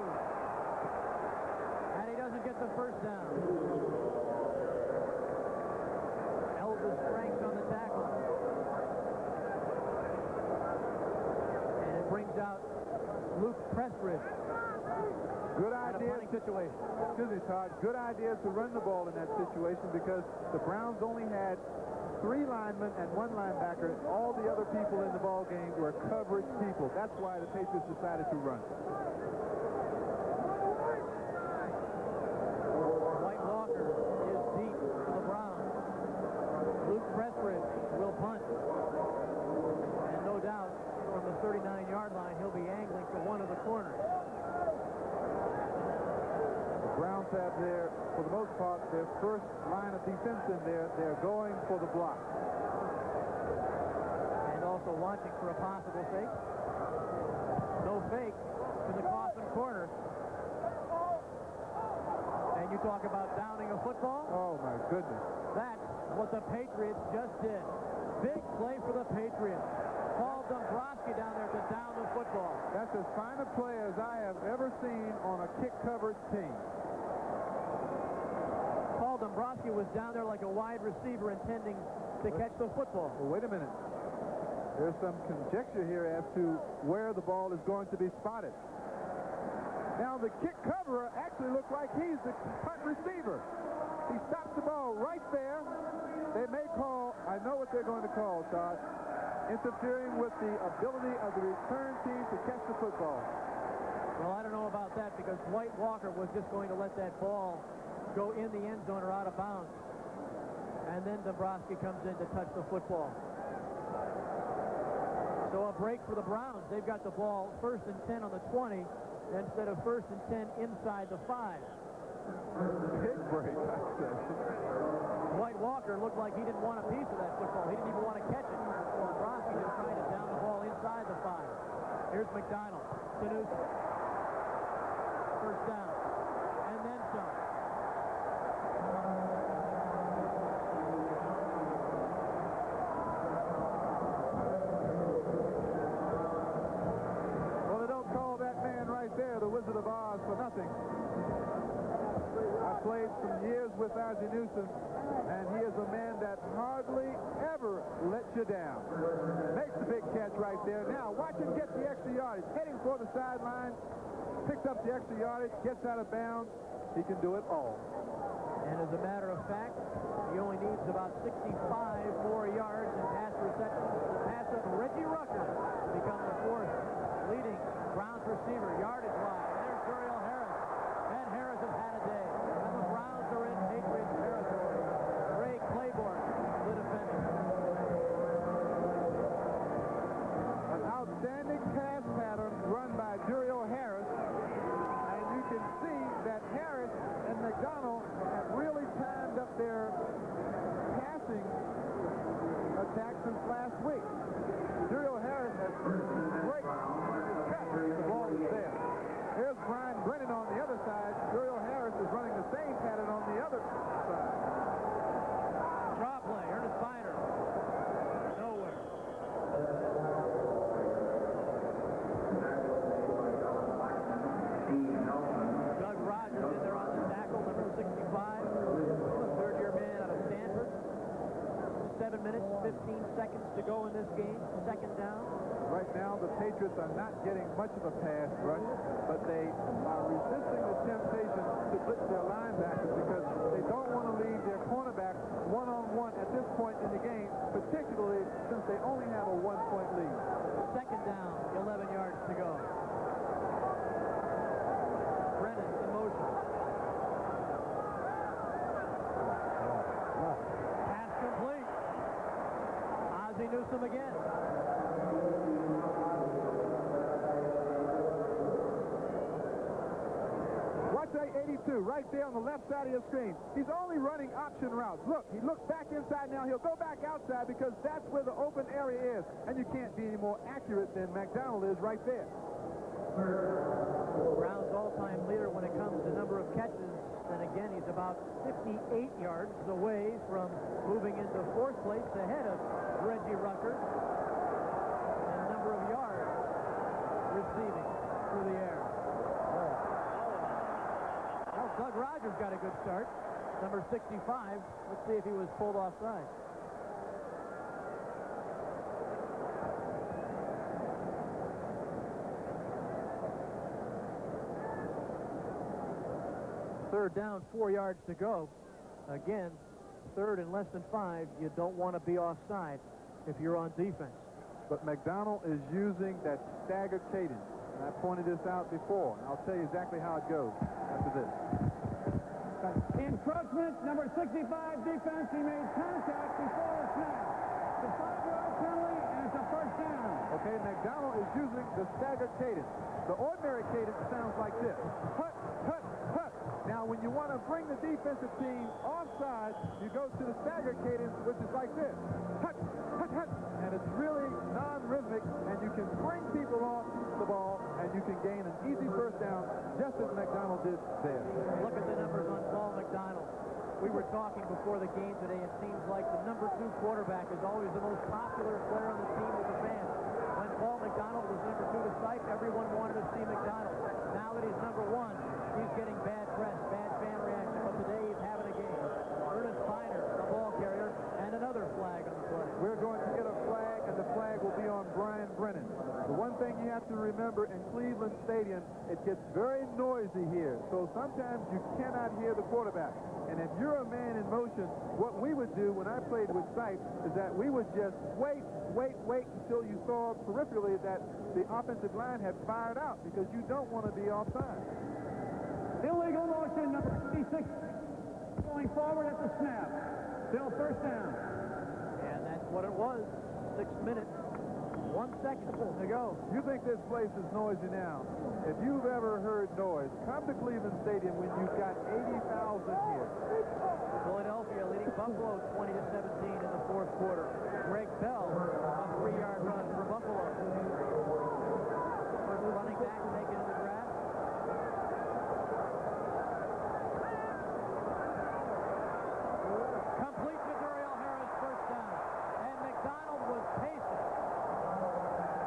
And he doesn't get the first down. Elvis Franks on the tackle. And it brings out Luke Pressridge. Good idea. Situation. Excuse me, Todd. Good idea to run the ball in that situation because the Browns only had 3 linemen and 1 linebacker. All the other people in the ball game were coverage people. That's why the Patriots decided to run. White Walker is deep for the Browns. Luke Pressridge will punt. And no doubt from the 39-yard line, he'll be angling for one of the corners. Browns have their, for the most part, their first line of defense in there. They're going for the block. And also watching for a possible fake. No fake to the Coffin corner. And you talk about downing a football. Oh, my goodness. That's what the Patriots just did. Big play for the Patriots. Paul Dombrowski down there to down the football. That's as fine a play as I have ever seen on a kick-covered team. Paul Dombrowski was down there like a wide receiver intending to catch the football. Well, wait a minute. There's some conjecture here as to where the ball is going to be spotted. Now, the kick coverer actually looks like he's the punt receiver. He stops the ball right there. They may call, I know what they're going to call, Todd, interfering with the ability of the return team to catch the football. Well, I don't know about that because White Walker was just going to let that ball go in the end zone or out of bounds. And then Dombrowski comes in to touch the football. So a break for the Browns. They've got the ball 1st and 10 on the 20 instead of 1st and 10 inside the 5. Big break, I say. White Walker looked like he didn't want a piece of that football. He didn't even want to catch it. Dombrowski just trying to down the ball inside the 5. Here's McDonald. Tatupu. First down. And then some. Well, they don't call that man right there the Wizard of Oz for nothing. I played some years with Ozzie Newsome, and he is a man that hardly ever lets you down. Makes the big catch right there. Now, watch him get the extra yardage. Heading for the sideline, picks up the extra yardage, gets out of bounds. He can do it all. And as a matter of fact, he only needs about 65 more yards in pass receptions to pass up Reggie Rucker to become the 4th leading Browns receiver yardage-wise. There's Duriel Harris. And Harris has had a day. And the Browns are in Patriots territory. Ray Claiborne, the defender. An outstanding pass pattern run by Duriel Harris. And you can see that Harris and McDonald have really timed up their passing attack since last week. Duriel Harris has great cut. The ball is there. Here's Brian Brennan on the other side. Duriel Harris is running the same pattern on the other side. Draw play. Ernest Biner. Nowhere. Doug Rogers in there on the tackle, number 65. The third-year man out of Stanford. 7 minutes, 15 seconds to go in this game. Second down. Right now, the Patriots are not getting much of a pass rush, but they are resisting the temptation to blitz their linebackers because they don't want to leave their cornerback one-on-one at this point in the game, particularly since they only have a 1-point lead. Second down, 11 yards to go. Brennan in motion. Pass complete. again. Watch that 82 right there on the left side of your screen. He's only running option routes. Look, he looks back inside now. He'll go back outside because that's where the open area is. And you can't be any more accurate than McDonald is right there. Brown's all-time leader when it comes to number of catches. And again, he's about 58 yards away from moving into fourth place ahead of Reggie Rucker. And number of yards receiving through the air. Well, Doug Rogers got a good start. Number 65. Let's see if he was pulled offside. Third down, 4 yards to go. Again, third and less than 5. You don't want to be offside if you're on defense. But McDonald is using that staggered cadence. And I pointed this out before. And I'll tell you exactly how it goes after this. Encroachment, number 65 defense. He made contact before the snap. It's a 5-yard penalty, and it's a first down. Okay, McDonald is using the staggered cadence. The ordinary cadence sounds like this. Hut, hut, hut. Now, when you want to bring the defensive team offside, you go to the staggered cadence, which is like this. Hut, hut, hut. And it's really non-rhythmic, and you can bring people off the ball, and you can gain an easy first down, just as McDonald did there. Look at the numbers on Paul McDonald. We were talking before the game today. It seems like the number 2 quarterback is always the most popular player on the team with the fans. When Paul McDonald was number 2 to Sipe, everyone wanted to see McDonald. Now that he's number 1, he's getting bad press, bad fan reaction. But today he's having a game. Ernest Piner, the ball carrier, and another flag on the play. We're going to get a flag, and the flag will be on Brian Brennan. The one thing you have to remember in Cleveland Stadium, it gets very noisy here. So sometimes you cannot hear the quarterback. And if you're a man in motion, what we would do when I played with Sipe is that we would just wait until you saw peripherally that the offensive line had fired out, because you don't want to be offside. Illegal motion, number 56, going forward at the snap. Still first down. And that's what it was. 6 minutes. 1 second to go. You think this place is noisy now? If you've ever heard noise, come to Cleveland Stadium when you've got 80,000 here. Philadelphia leading Buffalo 20-17 in the fourth quarter. Greg Bell, a 3-yard run for Buffalo. First running back taken in the draft. Complete to Duriel Harris, first down. And McDonald was patient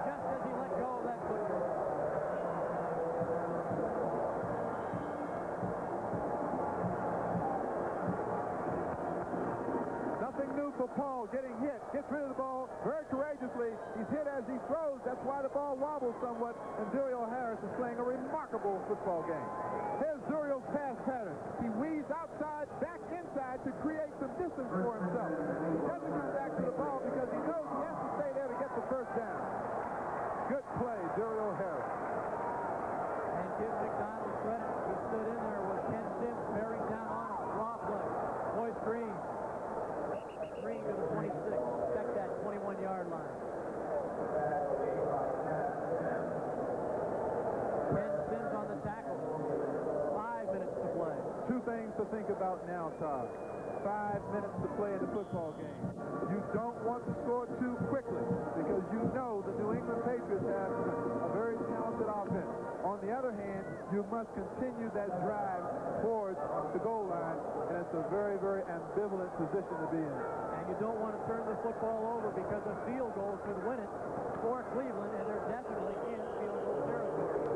just as he let go of that football. Nothing new for Paul, getting hit, gets rid of the ball very courageously. He's hit as he throws. That's why the ball wobbles somewhat. And Duriel Harris is playing a remarkable football game. Here's Duriel's pass pattern. He weaves outside, back inside to create some distance for himself. He doesn't come back to the ball because he knows he has to stay there to get the first down. Good play, Duriel Harris. And give McDonald credit. He stood in there with Ken Sims bearing down on him. Raw play. Boyce Green. Green to the 26. Check that 21-yard line. Ken Sims on the tackle. 5 minutes to play. Two things to think about now, Todd. 5 minutes to play in the football game. You don't want to score too quickly because you know the New England Patriots have a very talented offense. On the other hand, you must continue that drive towards the goal line, and it's a very, very ambivalent position to be in. And you don't want to turn the football over because a field goal could win it for Cleveland, and they're definitely in field goal territory.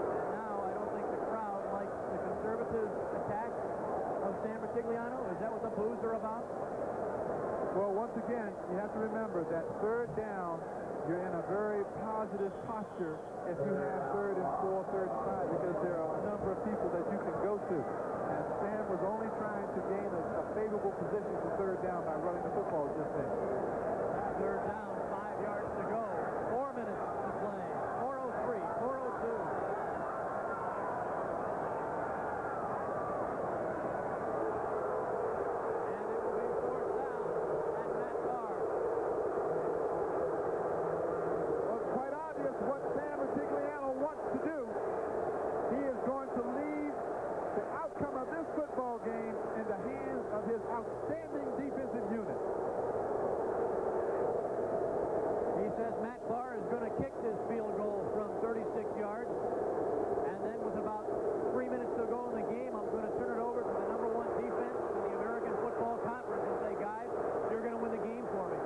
And now I don't think the crowd likes the conservative attack of San Bertigliano. Is that what the boos are about? Well, once again, you have to remember that third down, you're in a very positive posture if you have third and 4, third and 5, because there are a number of people that you can go to. And Sam was only trying to gain a favorable position for third down by running the football just then. Third down, 5 yards to go. 4 minutes to play. 4:03, 4:02. And it will be 4th outstanding defensive unit. He says Matt Bahr is going to kick this field goal from 36 yards. And then with about 3 minutes to go in the game, I'm going to turn it over to the number one defense in the American Football Conference and say, guys, you're going to win the game for me.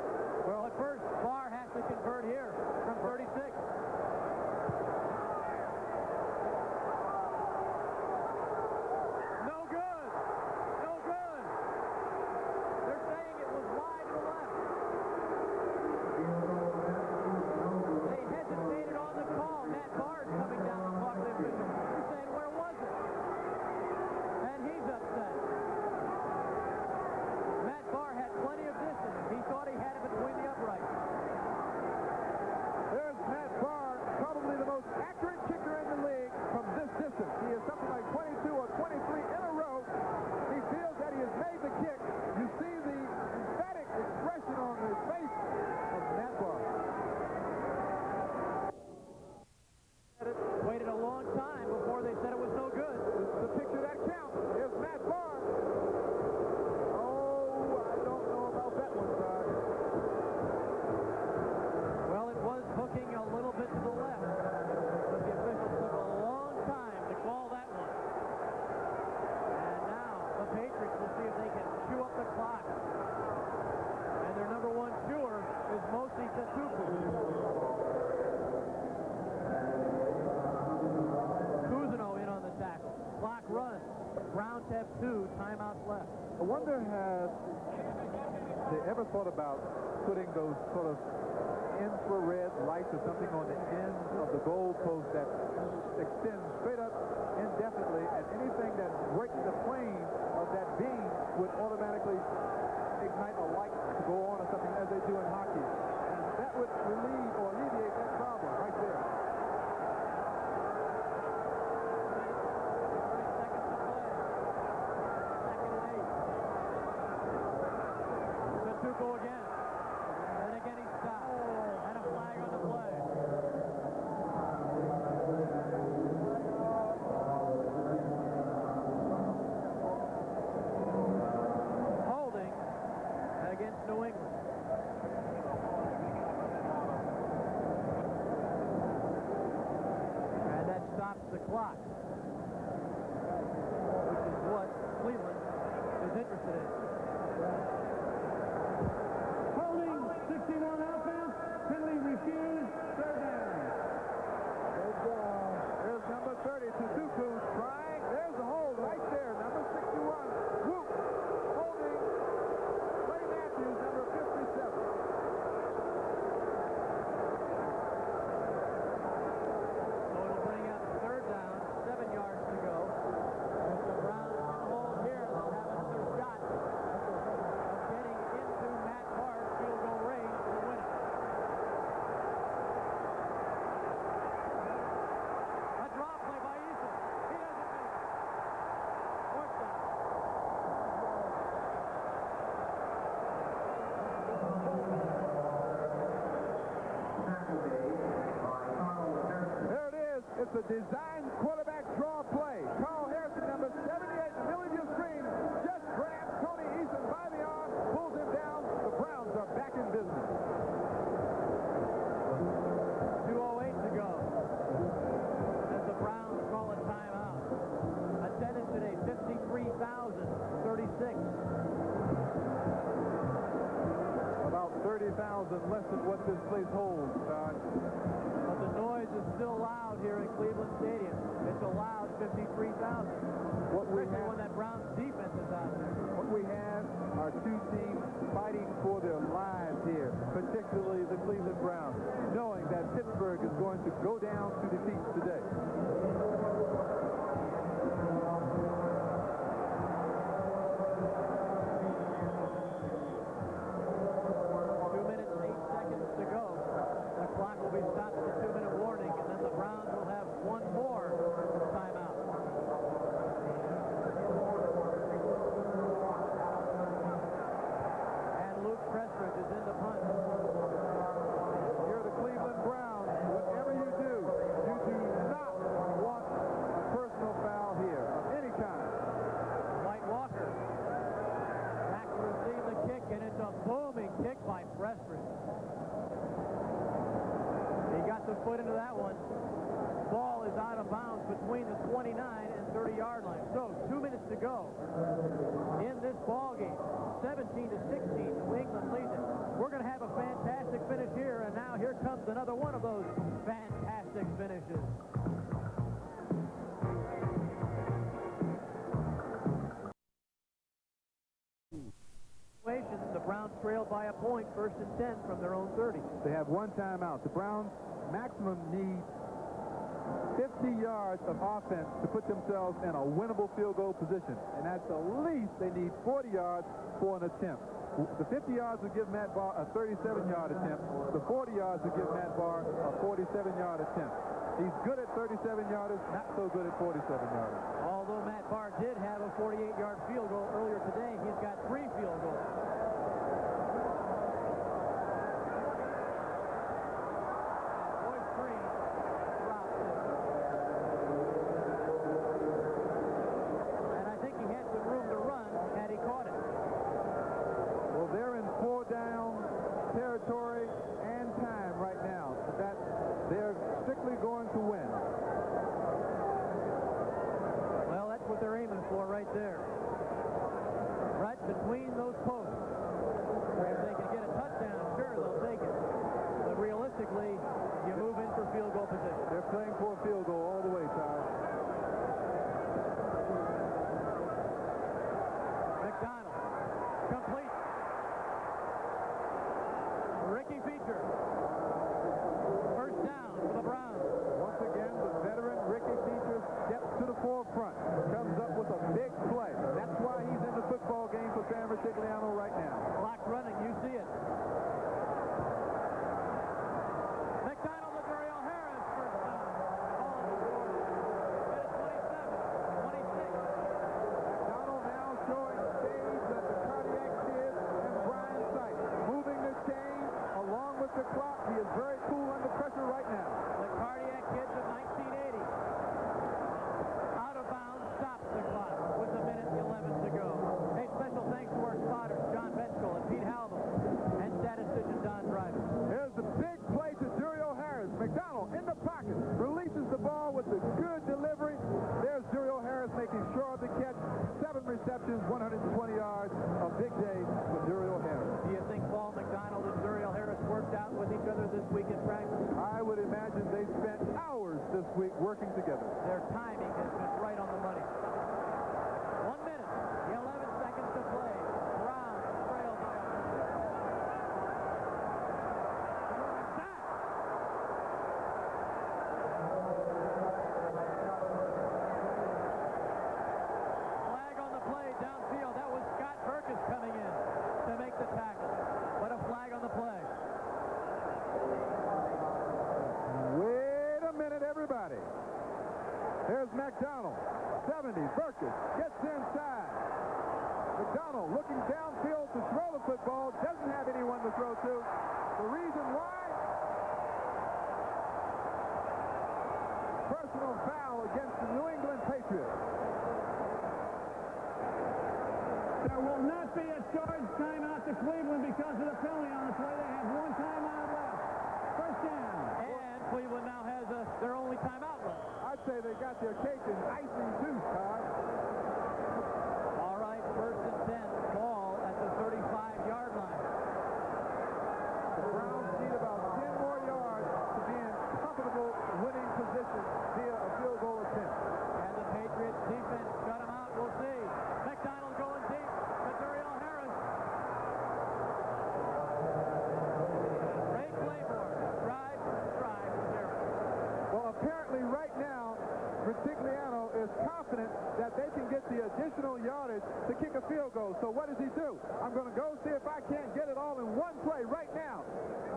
Well, at first, Bahr has to convert here from 36. No good. No good. They're saying it was wide to the left. They hesitated on the call. Matt Bahr is coming down the clock. They're saying, where was it? And he's upset. Matt Bahr had plenty of distance. He thought he had it between the uprights. There's Matt Bahr, probably the most accurate kicker in the league from this distance. He is something like 22 or 23 in a row. He feels that he has made the kick. You see the emphatic expression on the face of Matt Bahr. Waited a long time before they said it was no good. This is the picture that counts. Here's Matt Bahr. Oh, I don't know about that one, Todd. Well, it was hooking a little bit to the left, but the officials took a long time to call that one. And now the Patriots will see if they can chew up the clock. And their number one chewer is mostly Tatupu. Cousineau in on the tackle. Clock runs. Browns have 2 timeouts left. I wonder has they ever thought about putting those sort of infrared lights or something on the end of the goal post that extends straight up indefinitely, and anything that breaks the plane of that beam would automatically ignite a light to go on or something, as they do in hockey. And that would relieve or alleviate that problem right there. 30 seconds to play. 2nd and 8. Tatupu again. And again he stopped. And a flag on the play. Holding against New England. And that stops the clock, which is what Cleveland is interested in. Holding, 61 offense, penalty refused, 3rd down. There's number 30, Tatupu trying. There's the hold right there, number 61. Whoop! Holding. Clay Matthews, number 57. So it'll bring up 3rd down, 7 yards to go. If the Browns can hold here, they'll have another shot of getting into Matt Bahr's field goal range to win it. A draw play by Eason. He doesn't make it. 4th down. There it is. It's a design quarterback draw play. Carl Harrison, number 78, in the middle of your screen, just grabs Tony Eason by the arm, pulls him down. The Browns are back in business. 2:08 to go as the Browns call a timeout. Attendance today, 53,036. About 30,000 less than what this place holds, Todd. But the noise is still loud here at Cleveland Stadium. It's a loud 53,000. Especially when that Browns defense is out there. What we have are two teams fighting for their lives here, particularly the Cleveland Browns, knowing that Pittsburgh is going to go down to defeat today. 2 minutes, 8 seconds to go. The clock will be stopped at the 2-minute warning, and then the Browns will have one more timeout. And Luke Prestridge is in the punt. You're the Cleveland Browns. Whatever you do not want a foot into that one. Ball is out of bounds between the 29 and 30-yard line. So 2 minutes to go in this ball game. 17-16, New England leads it. We're going to have a fantastic finish here, and now here comes another one of those fantastic finishes. The Browns trail by a point, 1st and 10 from their own 30. They have one timeout. The Browns maximum need 50 yards of offense to put themselves in a winnable field goal position. And at the least, they need 40 yards for an attempt. The 50 yards would give Matt Bahr a 37-yard attempt. The 40 yards would give Matt Bahr a 47-yard attempt. He's good at 37-yarders, not so good at 47-yarders. Although Matt Bahr did have a 48-yard field goal earlier today, he's got 3 field goals. Territory and time right now, that they're strictly going to win. Well, that's what they're aiming for right there. Right between those posts. If they can get a touchdown, sure, they'll take it. But realistically, you move in for field goal position. They're playing for a field goal all the way, Todd. McDonald, complete. Ricky Feature. First down for the Browns. Once again, the veteran Ricky Feature steps to the forefront, comes up with a big play. That's why he's in the football game for San Francisco right now. Clock running, you see it. McDonald to Duriel Harris, first down. Collins scores. Minute 27, 26. McDonald now showing stage that the cardiac kid and Brian Sight moving the chain along with the clock. He is very cool under pressure right now. The cardiac kids of 1980. Out of bounds, stops the clock with a minute 11 to go. Hey, special thanks to our spotters, John Benchel and Pete Halvin, and statistician Don Driver. Here's the big play to Duriel Harris. McDonald in the pocket, releases the ball with the good delivery. There's Duriel Harris making sure of the catch. 7 receptions, 120 yards. A big day for Duriel Harris. Do you think Paul McDonald and Duriel Harris worked out with each other this week in practice? I would imagine they spent hours this week working together. Their timing has been right on the money. 1 minute, 11 seconds to play. Browns trail by a flag on the play downfield. That was Scott Burkus coming in to make the tackle. But a flag on the play. Wait a minute, everybody. There's McDonald. 70. Burkus gets inside. McDonald looking downfield to throw the football. Doesn't have anyone to throw to. The reason why? Personal foul against the New England Patriots. There will not be a charged timeout to Cleveland because of the penalty on the play. They have one timeout left. First down. And Cleveland now has their only timeout left. I'd say they got their cake and icing too, Todd. All right, 1st and 10. Ball at the 35-yard line. The Browns need about 10 more yards to be in comfortable winning position via a field goal attempt. And the Patriots defense shut him out. We'll see. McDonald going deep to Duriel Harris. Ray Claiborne, drive for stride with Harris. Well, apparently right now, Retigliano is confident that they can get the additional yardage to kick a field goal. So what does he do? I'm going to go see if I can't get it all in one play right now.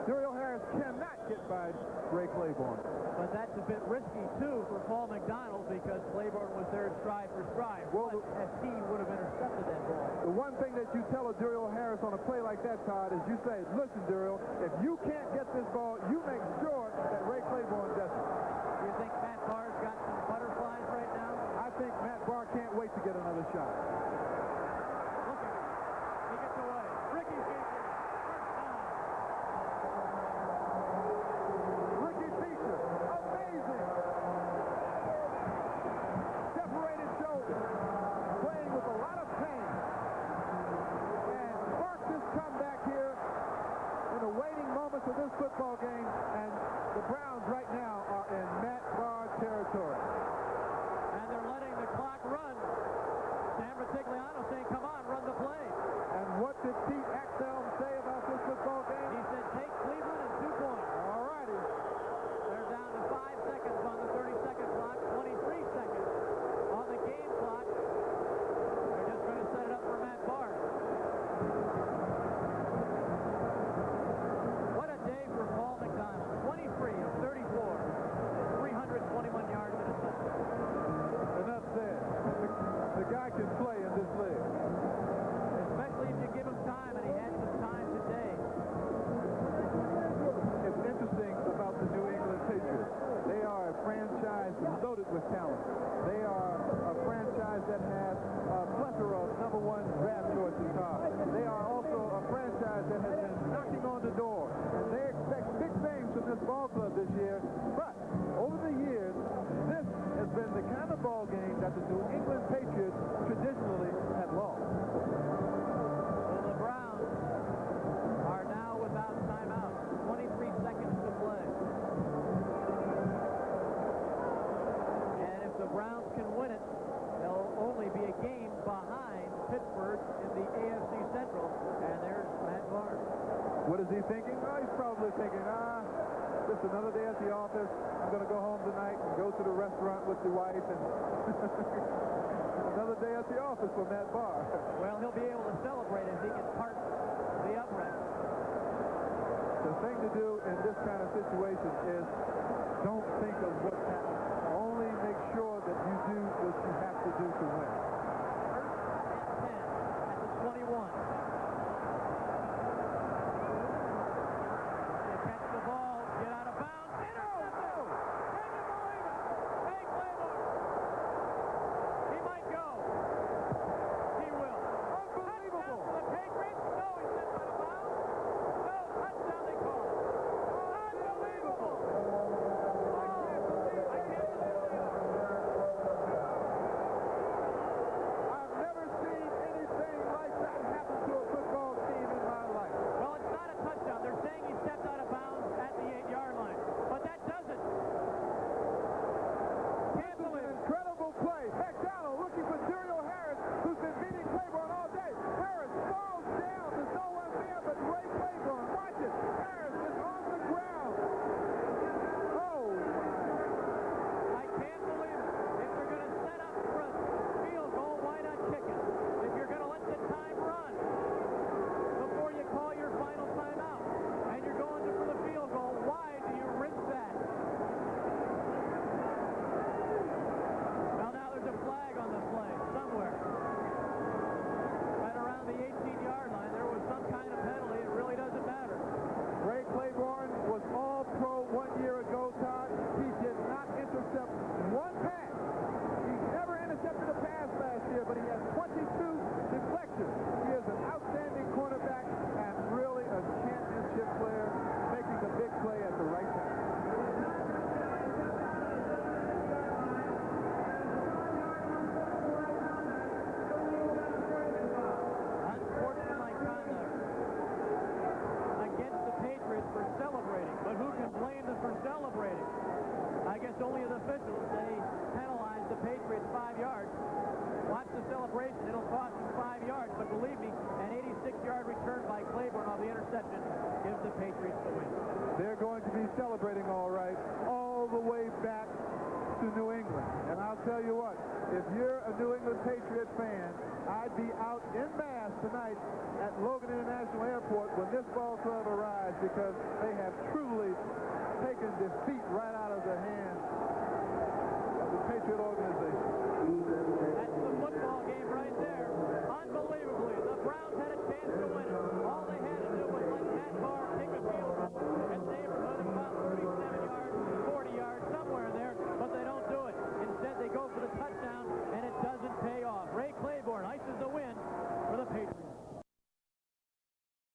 Duriel Harris cannot get by Ray Claiborne. But that's a bit risky, too, for Paul McDonald because Claiborne was there stride for stride. Well, as he would have intercepted that ball. The one thing that you tell a Duriel Harris on a play like that, Todd, is you say, listen, Duriel, if you can't get this ball, you make sure that Ray Claiborne does it. Do you think Matt Bahr's got some butterflies right now? I think Matt Bahr can't wait to get another shot. Look at him. He gets away. Ricky Feature. First down. Ricky Feature of this football game, and the Browns right now are in Matt Bahr territory. And they're letting the clock run. Sam Rutigliano saying, come on, run the play. And what did Pete Axelm say about this football game? He said, take Cleveland and 2 points. All righty. They're down to 5 seconds on the 30-second clock, 23 seconds on the game clock. They're just going to set it up for Matt Bahr. What a day for Paul McDonald. 23 of 34, 321 yards and a touchdown. Enough said. The guy can play in this league. Especially if you give him time, and he had some time today. It's interesting about the New England Patriots. They are a franchise loaded with talent. They are a franchise that has a plethora of #1 draft choices. They are also a franchise that has been knocking on the door. And they expect big things from this ball club this year. But over the years, this has been the kind of ball game that the New England Patriots traditionally have lost. So the Browns are now without timeout. 23 seconds to play. And if the Browns can win it, they'll only be a game behind Pittsburgh in the AFC Central. And there's Matt Bahr. What is he thinking? Oh, he's probably thinking, just another day at the office. I'm going to go home tonight and go to the restaurant with the wife. And another day at the office for Matt Bahr. Well, he'll be able to celebrate as he can park the upright. The thing to do in this kind of situation is don't think of what's happening. Only make sure that you do what you have to do to win. First and 10 at the 21. They catch the ball, get out of bounds. Intercepted! Can you believe it? Hey, Claymore. He might go. He will. Unbelievable! Touchdown for the Patriots. No, he stepped out of bounds. No, touchdown they call it. Unbelievable! I can't believe it. I've never seen anything like that happen to a football team in my life. Well, it's not a touchdown. They're saying he stepped out of bounds at the 8-yard line. But that doesn't. Can't This is believe an it. incredible play. McDonald looking for Duriel Harris, who's been beating Claiborne all day. Harris falls down. There's no one there but Ray Claiborne. Watch it. Harris is on the ground. Oh, I can't believe it. If you're going to set up for a field goal, why not kick it? If you're going to let the time run before you call your final timeout and you're going for the field goal, why do you risk that? Well, now there's a flag on the play somewhere. Right around the 18-yard line, there was some kind of penalty. It really doesn't matter. Ray Claiborne was all-pro 1 year ago, Todd. He did not intercept one pass. He never intercepted a pass last year, but he has 22 deflections. He is an outstanding cornerback and really a championship player, making a big play at the right time. Unsportsmanlike conduct against the Patriots for celebrating. But who can blame them for celebrating? I guess only the officials. They penalized the Patriots 5 yards. Watch the celebration. It'll cost them 5 yards. But believe me, an 86-yard return by Claiborne on the interception gives the Patriots the win. They're going to be celebrating all right, all the way back to New England. And I'll tell you what, if you're a New England Patriot fan, I'd be out en masse tonight at Logan International Airport when this ball club arrives, because they have truly taken defeat right out of the hands of the Patriot organization. That's the football game right there. Unbelievably, the Browns had a chance to win it. All they had